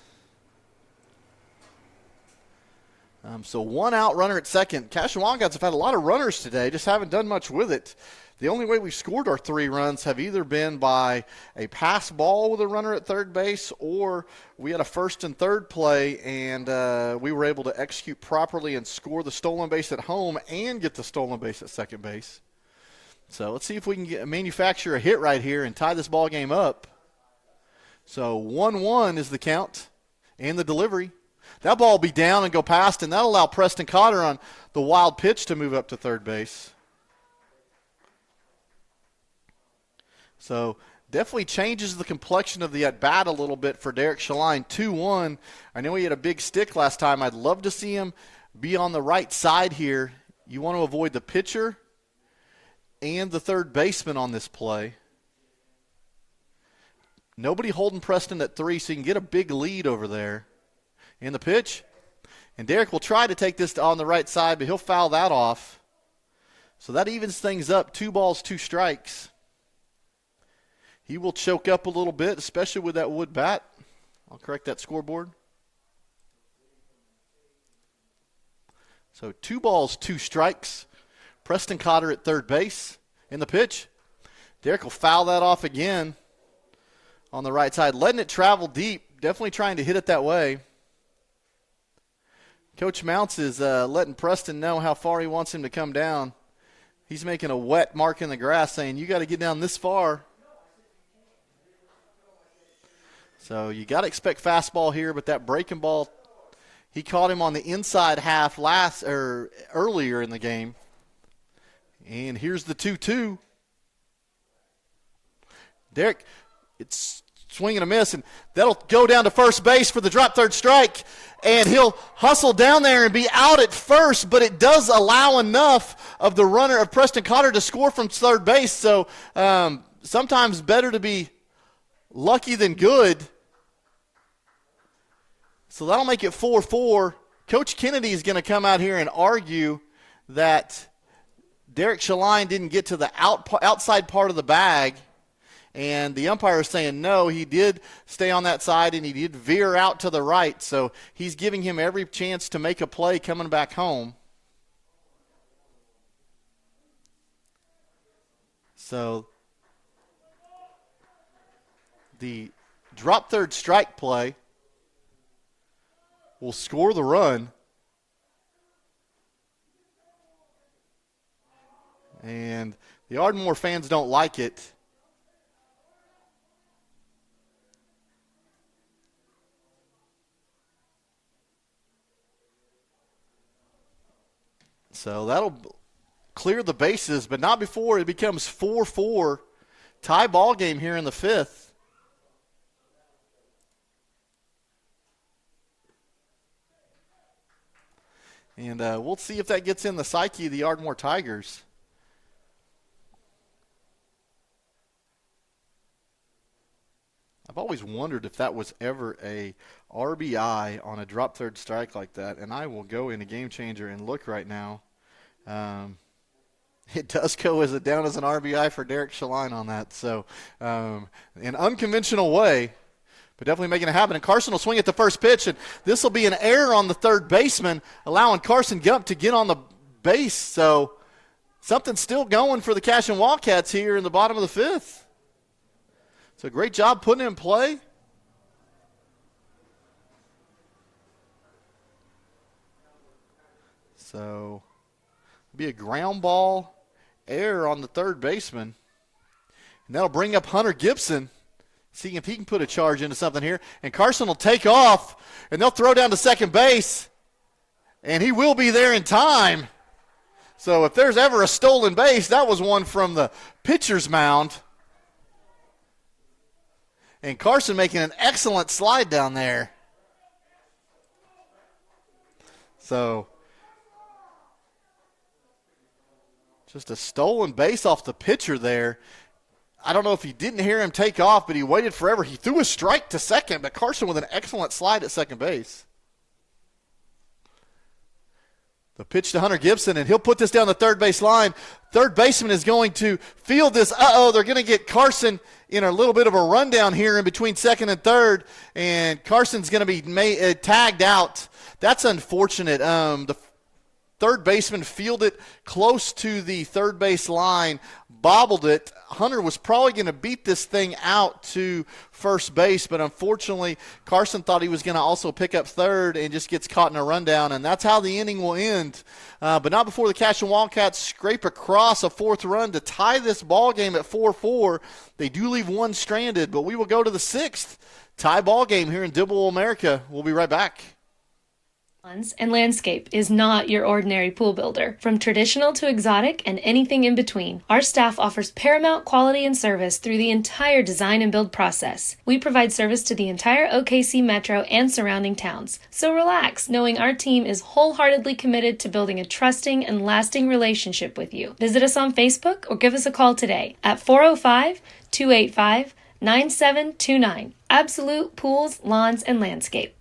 So one out, runner at second. Cashion Wildcats have had a lot of runners today, just haven't done much with it. The only way we've scored our 3 runs have either been by a pass ball with a runner at third base, or we had a first and third play, and we were able to execute properly and score the stolen base at home and get the stolen base at second base. So let's see if we can manufacture a hit right here and tie this ball game up. So 1-1 is the count and the delivery. That ball will be down and go past, and that'll allow Preston Cotter on the wild pitch to move up to third base. So definitely changes the complexion of the at-bat a little bit for Derek Shaline. 2-1. I know he had a big stick last time. I'd love to see him be on the right side here. You want to avoid the pitcher and the third baseman on this play. Nobody holding Preston at 3, so you can get a big lead over there. In the pitch. And Derek will try to take this on the right side, but he'll foul that off. So that evens things up. 2 balls, 2 strikes. He will choke up a little bit, especially with that wood bat. I'll correct that scoreboard. So 2 balls, 2 strikes. Preston Cotter at third base. In the pitch. Derek will foul that off again on the right side. Letting it travel deep. Definitely trying to hit it that way. Coach Mounts is letting Preston know how far he wants him to come down. He's making a wet mark in the grass saying, you got to get down this far. So you got to expect fastball here, but that breaking ball, he caught him on the inside half earlier in the game. And here's the 2-2. Derek, it's swing and a miss, and that'll go down to first base for the drop third strike. And he'll hustle down there and be out at first, but it does allow enough of the runner of Preston Cotter to score from third base. So sometimes better to be lucky than good. So that'll make it 4-4. Coach Kennedy is going to come out here and argue that Derek Shaline didn't get to the outside part of the bag. And the umpire is saying, no, he did stay on that side and he did veer out to the right. So he's giving him every chance to make a play coming back home. So the drop third strike play will score the run. And the Ardmore fans don't like it. So that'll clear the bases, but not before it becomes 4-4. Tie ball game here in the fifth. And we'll see if that gets in the psyche of the Ardmore Tigers. I've always wondered if that was ever a RBI on a drop third strike like that, and I will go in a game changer and look right now. It does go down as an RBI for Derek Shaline on that. So an unconventional way, but definitely making it happen. And Carson will swing at the first pitch, and this will be an error on the third baseman, allowing Carson Gump to get on the base. So something's still going for the Cashion Wildcats here in the bottom of the fifth. So great job putting it in play. So it'll be a ground ball error on the third baseman. And that'll bring up Hunter Gibson, seeing if he can put a charge into something here. And Carson will take off, and they'll throw down to second base. And he will be there in time. So if there's ever a stolen base, that was one from the pitcher's mound. And Carson making an excellent slide down there. So just a stolen base off the pitcher there. I don't know if he didn't hear him take off, but he waited forever. He threw a strike to second, but Carson with an excellent slide at second base. The pitch to Hunter Gibson, and he'll put this down the third base line. Third baseman is going to field this. They're going to get Carson in a little bit of a rundown here in between second and third, and Carson's going to be tagged out. That's unfortunate. The third baseman fielded close to the third base line, bobbled it. Hunter was probably going to beat this thing out to first base, but unfortunately Carson thought he was going to also pick up third and just gets caught in a rundown, and that's how the inning will end. But not before the Cashion Wildcats scrape across a fourth run to tie this ball game at 4-4. They do leave one stranded, but we will go to the sixth tie ball game here in Dibble, America. We'll be right back. And Landscape is not your ordinary pool builder. From traditional to exotic and anything in between, our staff offers paramount quality and service through the entire design and build process. We provide service to the entire OKC metro and surrounding towns. So relax, knowing our team is wholeheartedly committed to building a trusting and lasting relationship with you. Visit us on Facebook or give us a call today at 405-285-9729. Absolute Pools, Lawns, and Landscape.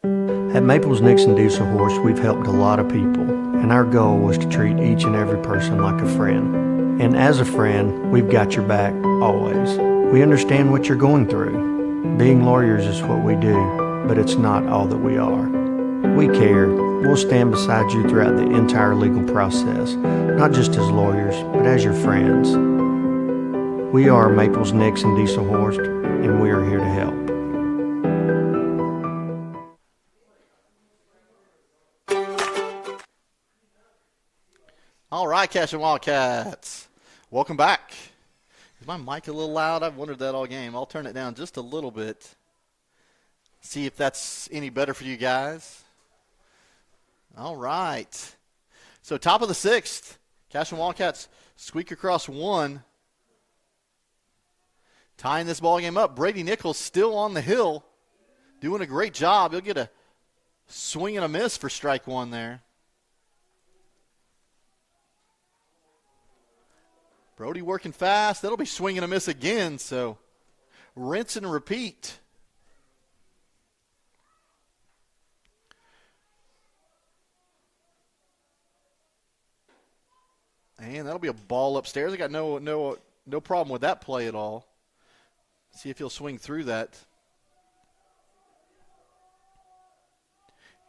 At Maples Nixon Diesel Horse, we've helped a lot of people, and our goal was to treat each and every person like a friend. And as a friend, we've got your back always. We understand what you're going through. Being lawyers is what we do, but it's not all that we are. We care. We'll stand beside you throughout the entire legal process, not just as lawyers, but as your friends. We are Maples Nixon Diesel Horse, and we are here to help. right, Cashion Wildcats. Welcome back. Is my mic a little loud? I've wondered that all game. I'll turn it down just a little bit. See if that's any better for you guys. All right. So top of the sixth, Cashion Wildcats squeak across one. Tying this ball game up. Brady Nichols still on the hill. Doing a great job. He'll get a swing and a miss for strike one there. Brody working fast. That'll be swing and a miss again. So rinse and repeat. And that'll be a ball upstairs. I got no problem with that play at all. See if he'll swing through that.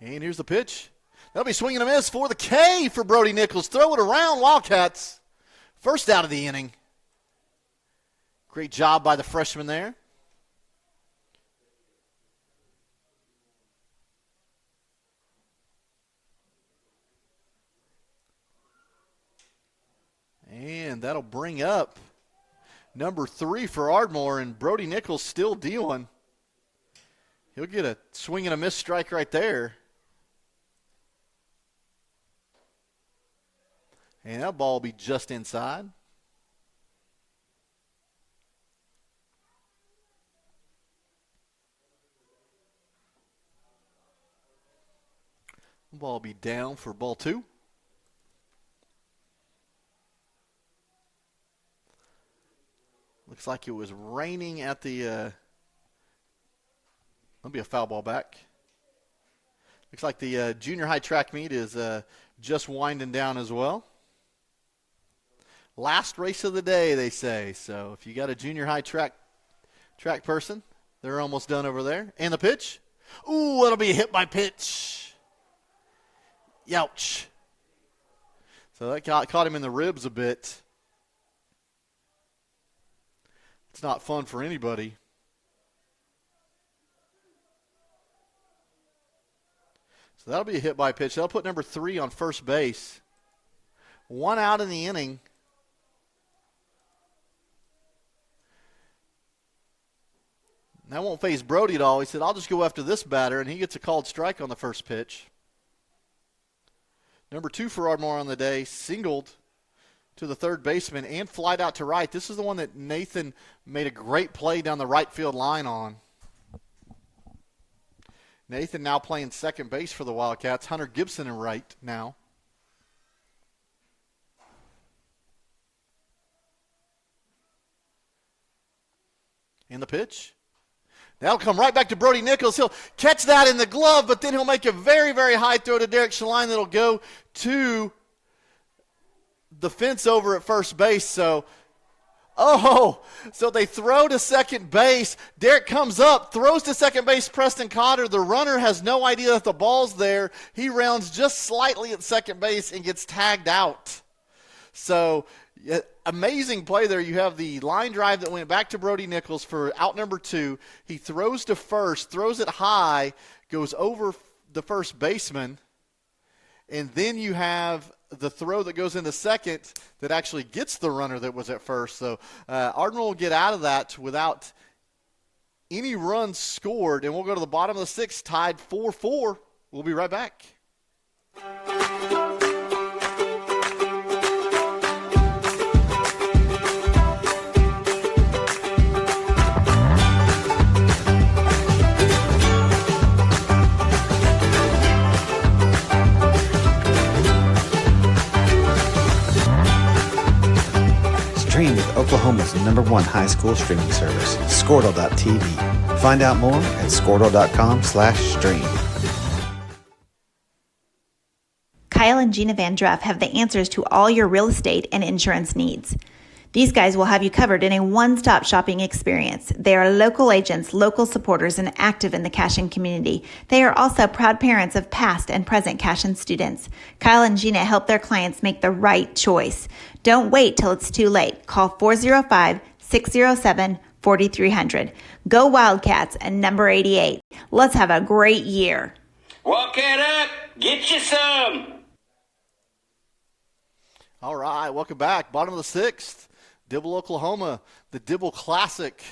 And here's the pitch. That'll be swinging a miss for the K for Brody Nichols. Throw it around, Wildcats. First out of the inning. Great job by the freshman there. And that'll bring up number 3 for Ardmore, and Brody Nichols still dealing. He'll get a swing and a miss strike right there. And that ball will be just inside. The ball will be down for ball 2. Looks like it was raining at the that'll be a foul ball back. Looks like the junior high track meet is just winding down as well. Last race of the day, they say. So if you got a junior high track person, they're almost done over there. And the pitch. Ooh, that'll be a hit by pitch. Youch. So that caught him in the ribs a bit. It's not fun for anybody. So that'll be a hit by pitch. That'll put number 3 on first base. 1 out in the inning. That won't faze Brody at all. He said, I'll just go after this batter, and he gets a called strike on the first pitch. Number 2 for Ardmore on the day, singled to the third baseman and flied out to right. This is the one that Nathan made a great play down the right field line on. Nathan now playing second base for the Wildcats. Hunter Gibson in right now. And the pitch. That'll come right back to Brody Nichols. He'll catch that in the glove, but then he'll make a very, very high throw to Derek Shaline that'll go to the fence over at first base. So they throw to second base. Derek comes up, throws to second base, Preston Cotter. The runner has no idea that the ball's there. He rounds just slightly at second base and gets tagged out. So amazing play there. You have the line drive that went back to Brody Nichols for out number 2. He throws to first, throws it high, goes over the first baseman, and then you have the throw that goes into second that actually gets the runner that was at first. So Ardmore will get out of that without any runs scored, and we'll go to the bottom of the 6th, tied 4-4. We'll be right back. Stream with Oklahoma's #1 high school streaming service, Squirtle.tv. Find out more at Squirtle.com/stream. Kyle and Gina Van Druff have the answers to all your real estate and insurance needs. These guys will have you covered in a one-stop shopping experience. They are local agents, local supporters, and active in the Cashion community. They are also proud parents of past and present Cashion students. Kyle and Gina help their clients make the right choice. Don't wait till it's too late. Call 405-607-4300. Go Wildcats and number 88. Let's have a great year. Walk it up. Get you some. All right, welcome back. Bottom of the sixth, Dibble, Oklahoma, the Dibble Classic.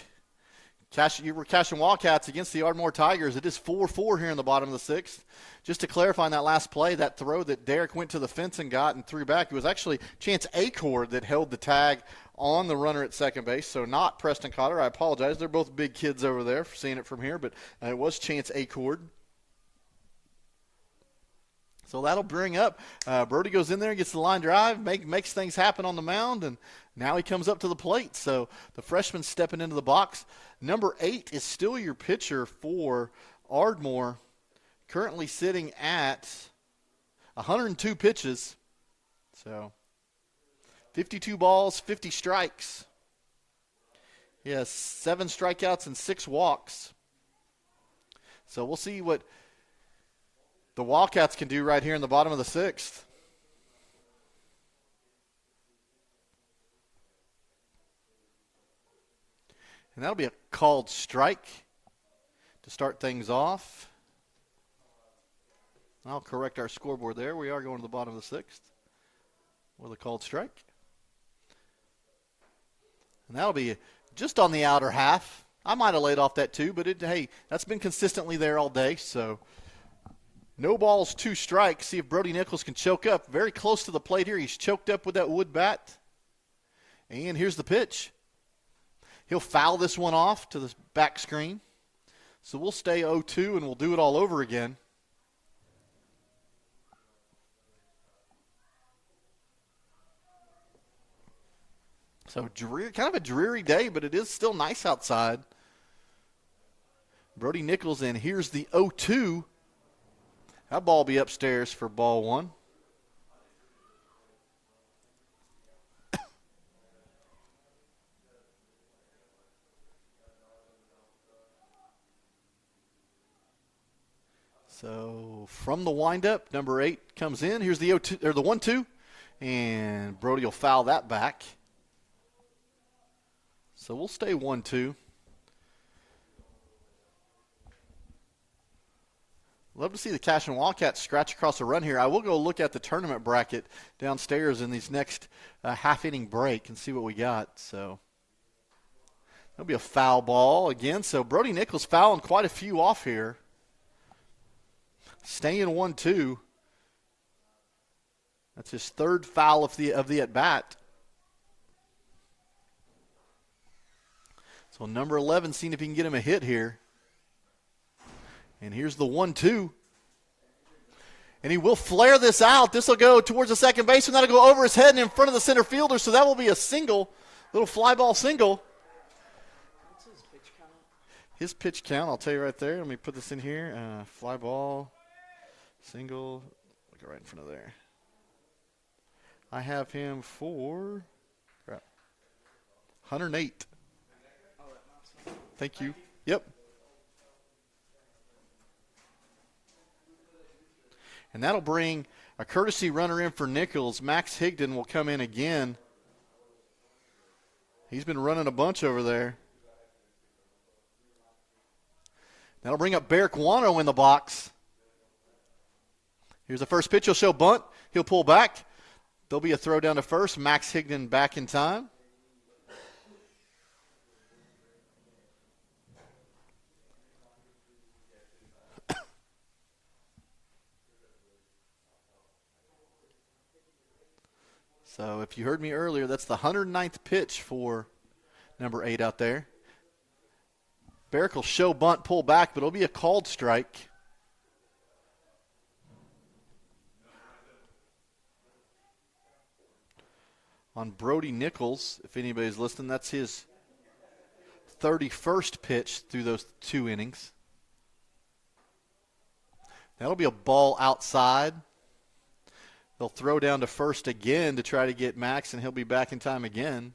Cashion Wildcats against the Ardmore Tigers. It is 4-4 here in the bottom of the sixth. Just to clarify on that last play, that throw that Derek went to the fence and got and threw back, it was actually Chance Acord that held the tag on the runner at second base, so not Preston Cotter. I apologize. They're both big kids over there for seeing it from here, but it was Chance Acord. So that'll bring up, Brody goes in there and gets the line drive, makes things happen on the mound, and now he comes up to the plate. So the freshman stepping into the box. Number 8 is still your pitcher for Ardmore, currently sitting at 102 pitches. So 52 balls, 50 strikes. He has 7 strikeouts and 6 walks. So we'll see what the Wildcats can do right here in the bottom of the sixth. And that'll be a called strike to start things off. I'll correct our scoreboard there. We are going to the bottom of the sixth with a called strike. And that'll be just on the outer half. I might have laid off that too, but hey, that's been consistently there all day, so no balls, 2 strikes. See if Brody Nichols can choke up. Very close to the plate here. He's choked up with that wood bat. And here's the pitch. He'll foul this one off to the back screen. So we'll stay 0-2 and we'll do it all over again. So kind of a dreary day, but it is still nice outside. Brody Nichols, and here's the 0-2. That ball will be upstairs for ball 1. So from the windup, number 8 comes in. Here's the 0-2 or the 1-2, and Brody will foul that back. So we'll stay 1-2. Love to see the Cashion Wildcats scratch across a run here. I will go look at the tournament bracket downstairs in these next half-inning break and see what we got. So that'll be a foul ball again. So Brody Nichols fouling quite a few off here. Staying 1-2. That's his 3rd foul of the at-bat. So number 11, seeing if he can get him a hit here. And here's the 1-2. And he will flare this out. This will go towards the second baseman. That'll go over his head and in front of the center fielder. So that will be a single, little fly ball single. What's his pitch count? His pitch count, I'll tell you right there. Let me put this in here. Fly ball, single. Look right in front of there. I have him for 108. Thank you. Yep. And that'll bring a courtesy runner in for Nichols. Max Higdon will come in again. He's been running a bunch over there. That'll bring up Barrick Wano in the box. Here's the first pitch. He'll show bunt. He'll pull back. There'll be a throw down to first. Max Higdon back in time. So if you heard me earlier, that's the 109th pitch for number 8 out there. Barrick will show bunt, pull back, but it'll be a called strike. On Brody Nichols, if anybody's listening, that's his 31st pitch through those 2 innings. That'll be a ball outside. They'll throw down to first again to try to get Max, and he'll be back in time again.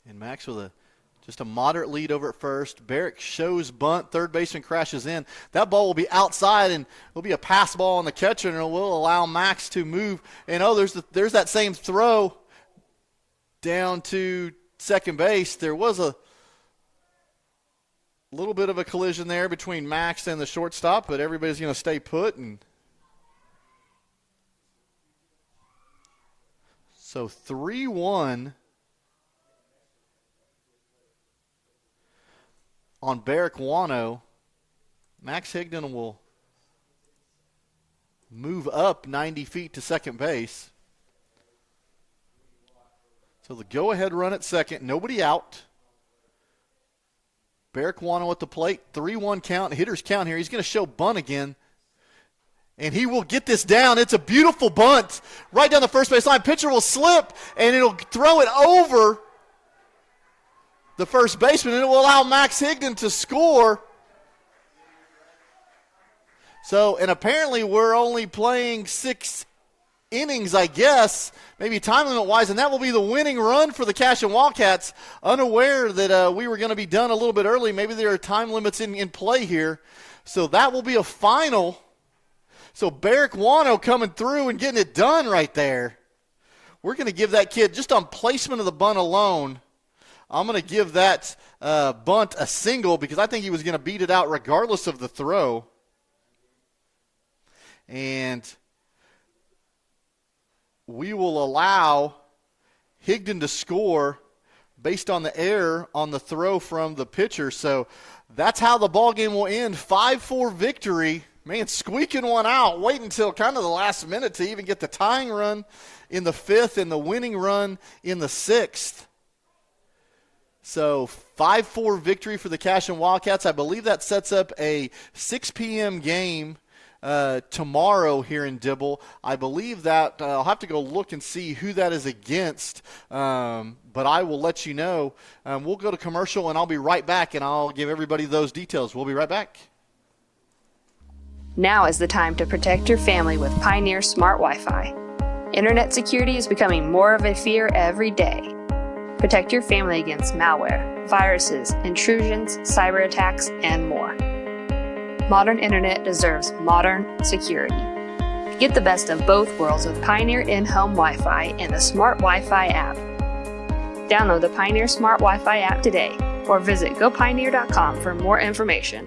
And Max with just a moderate lead over at first. Barrick shows bunt. Third baseman crashes in. That ball will be outside, and it'll be a pass ball on the catcher, and it will allow Max to move. And, there's that same throw. down to second base. There was a little bit of a collision there between Max and the shortstop, but everybody's going to stay put. And so 3-1 on Barraquano. Max Higdon will move up 90 feet to second base. So the go-ahead run at second, nobody out. Barraquano at the plate, 3-1 count, hitter's count here. He's going to show bunt again, and he will get this down. It's a beautiful bunt right down the first base line. Pitcher will slip, and it'll throw it over the first baseman, and it will allow Max Higdon to score. So, and apparently we're only playing 6 innings, I guess, maybe time limit-wise, and that will be the winning run for the Cashion Wildcats, unaware that we were going to be done a little bit early. Maybe there are time limits in play here. So that will be a final. So Barraquano coming through and getting it done right there. We're going to give that kid, just on placement of the bunt alone, I'm going to give that bunt a single because I think he was going to beat it out regardless of the throw. And we will allow Higdon to score based on the error on the throw from the pitcher. So that's how the ball game will end. 5-4 victory. Man, squeaking one out. Wait until kind of the last minute to even get the tying run in the 5th and the winning run in the 6th. So 5-4 victory for the Cashion Wildcats. I believe that sets up a 6 p.m. game tomorrow here in Dibble. I believe that I'll have to go look and see who that is against, but I will let you know. We'll go to commercial, and I'll be right back, and I'll give everybody those details. We'll be right back. Now is the time to protect your family with Pioneer Smart Wi-Fi. Internet security is becoming more of a fear every day. Protect your family against malware, viruses, intrusions, cyber attacks, and more. Modern internet deserves modern security. Get the best of both worlds with Pioneer in-home Wi-Fi and the Smart Wi-Fi app. Download the Pioneer Smart Wi-Fi app today or visit gopioneer.com for more information.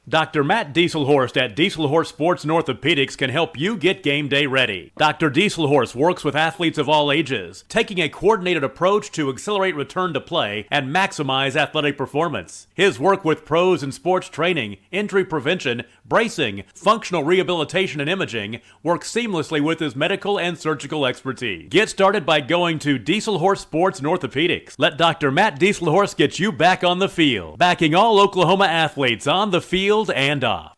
Dr. Matt Dieselhorst at Dieselhorst Sports and Orthopedics can help you get game day ready. Dr. Dieselhorst works with athletes of all ages, taking a coordinated approach to accelerate return to play and maximize athletic performance. His work with pros in sports training, injury prevention, bracing, functional rehabilitation, and imaging works seamlessly with his medical and surgical expertise. Get started by going to Dieselhorst Sports and Orthopedics. Let Dr. Matt Dieselhorst get you back on the field, backing all Oklahoma athletes on the field and off.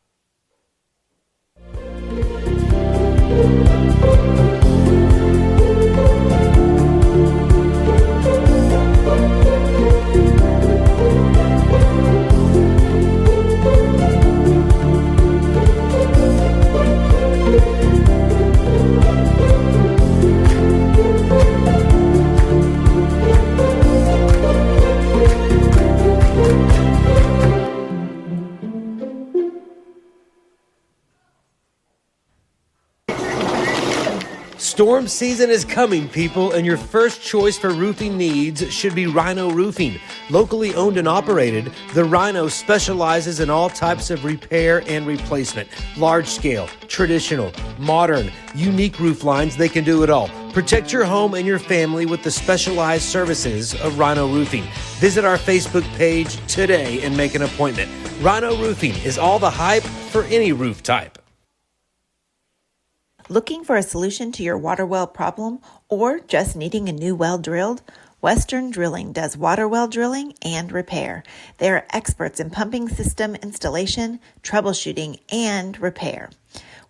Storm season is coming, people, and your first choice for roofing needs should be Rhino Roofing. Locally owned and operated, the Rhino specializes in all types of repair and replacement. Large scale, traditional, modern, unique roof lines, they can do it all. Protect your home and your family with the specialized services of Rhino Roofing. Visit our Facebook page today and make an appointment. Rhino Roofing is all the hype for any roof type. Looking for a solution to your water well problem or just needing a new well drilled? Western Drilling does water well drilling and repair. They are experts in pumping system installation, troubleshooting, and repair.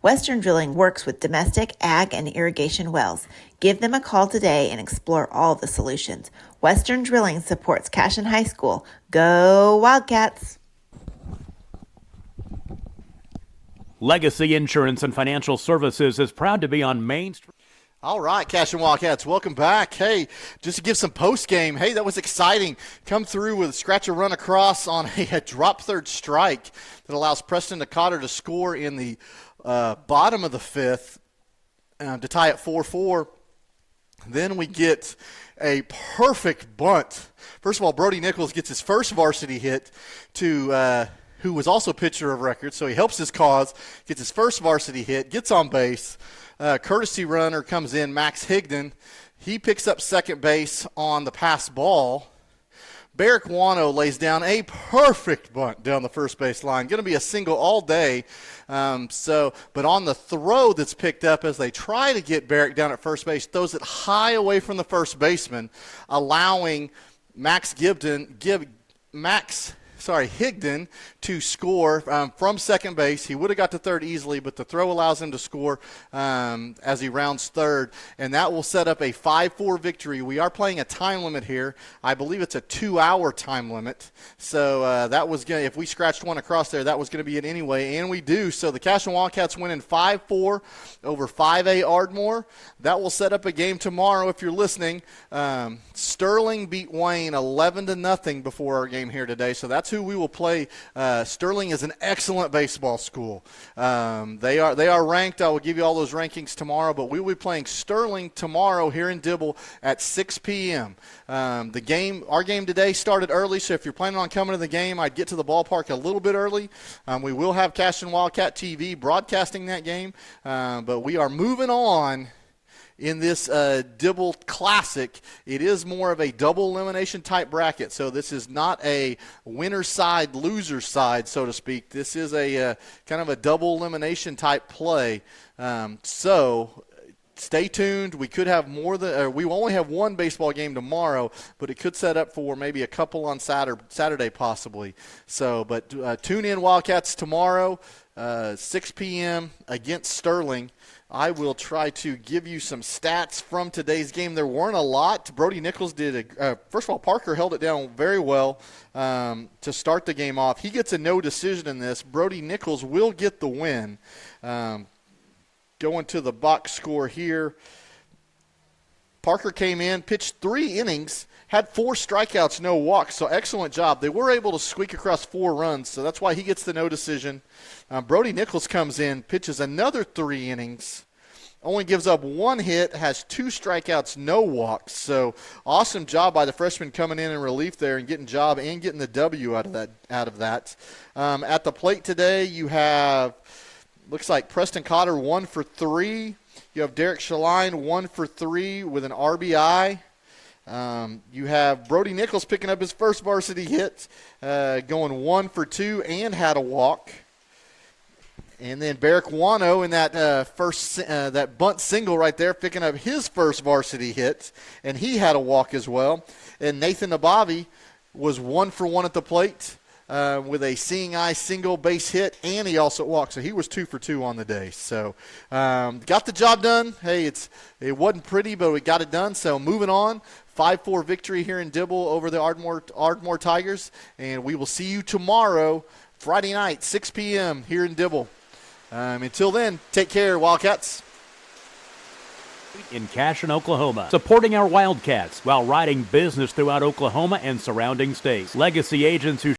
Western Drilling works with domestic, ag, and irrigation wells. Give them a call today and explore all the solutions. Western Drilling supports Cashion High School. Go Wildcats! Legacy Insurance and Financial Services is proud to be on Main Street. All right, Cashion Wildcats, welcome back. Hey, just to give some post-game, hey, that was exciting. Come through with a scratcher run across on a drop third strike that allows Preston Cotter to score in the bottom of the 5th. to tie it 4-4. Then we get a perfect bunt. First of all, Brody Nichols gets his first varsity hit to who was also pitcher of record, so he helps his cause, gets his first varsity hit, gets on base. Courtesy runner comes in, Max Higdon. He picks up second base on the pass ball. Barrick Wano lays down a perfect bunt down the first base line. Going to be a single all day. But on the throw that's picked up as they try to get Barrick down at first base, throws it high away from the first baseman, allowing Higdon to score from second base. He would have got to third easily, but the throw allows him to score as he rounds third, and that will set up a 5-4 victory. We are playing a time limit here. I believe it's a 2-hour time limit. So that was going. If we scratched one across there, that was going to be it anyway, and we do. So the Cashion Wildcats win in 5-4 over 5A Ardmore. That will set up a game tomorrow if you're listening. Sterling beat Wayne 11-0 before our game here today, so that's who we will play. Sterling is an excellent baseball school. They are ranked. I will give you all those rankings tomorrow, but we will be playing Sterling tomorrow here in Dibble at 6 p.m. Our game today started early, so if you're planning on coming to the game, I'd get to the ballpark a little bit early. We will have Cashion Wildcat TV broadcasting that game, but we are moving on. In this Dibble Classic, it is more of a double elimination type bracket, so this is not a winner side, loser side, so to speak. This is a kind of a double elimination type play. So stay tuned. We could have we will only have one baseball game tomorrow, but it could set up for maybe a couple on Saturday possibly. So, but tune in Wildcats tomorrow, 6 p.m. against Sterling. I will try to give you some stats from today's game. There weren't a lot. Brody Nichols did first of all, Parker held it down very well to start the game off. He gets a no decision in this. Brody Nichols will get the win. Going to the box score here. Parker came in, pitched 3 innings, had 4 strikeouts, no walks, so excellent job. They were able to squeak across 4 runs, so that's why he gets the no decision. Brody Nichols comes in, pitches another 3 innings, only gives up 1 hit, has 2 strikeouts, no walks. So awesome job by the freshman coming in relief there and getting job and getting the W out of that. At the plate today, you have, looks like Preston Cotter 1 for 3. You have Derek Shaline 1 for 3 with an RBI. You have Brody Nichols picking up his first varsity hit, going 1 for 2 and had a walk. And then Barrick Wano in that that bunt single right there, picking up his first varsity hit, and he had a walk as well. And Nathan Nabavi was 1 for 1 at the plate with a seeing eye single base hit, and he also walked. So he was 2 for 2 on the day. So got the job done. Hey, it wasn't pretty, but we got it done. So moving on. 5-4 victory here in Dibble over the Ardmore Tigers, and we will see you tomorrow, Friday night, 6 p.m. here in Dibble. Until then, take care, Wildcats. In Cashion, Oklahoma, supporting our Wildcats while riding business throughout Oklahoma and surrounding states. Legacy agents who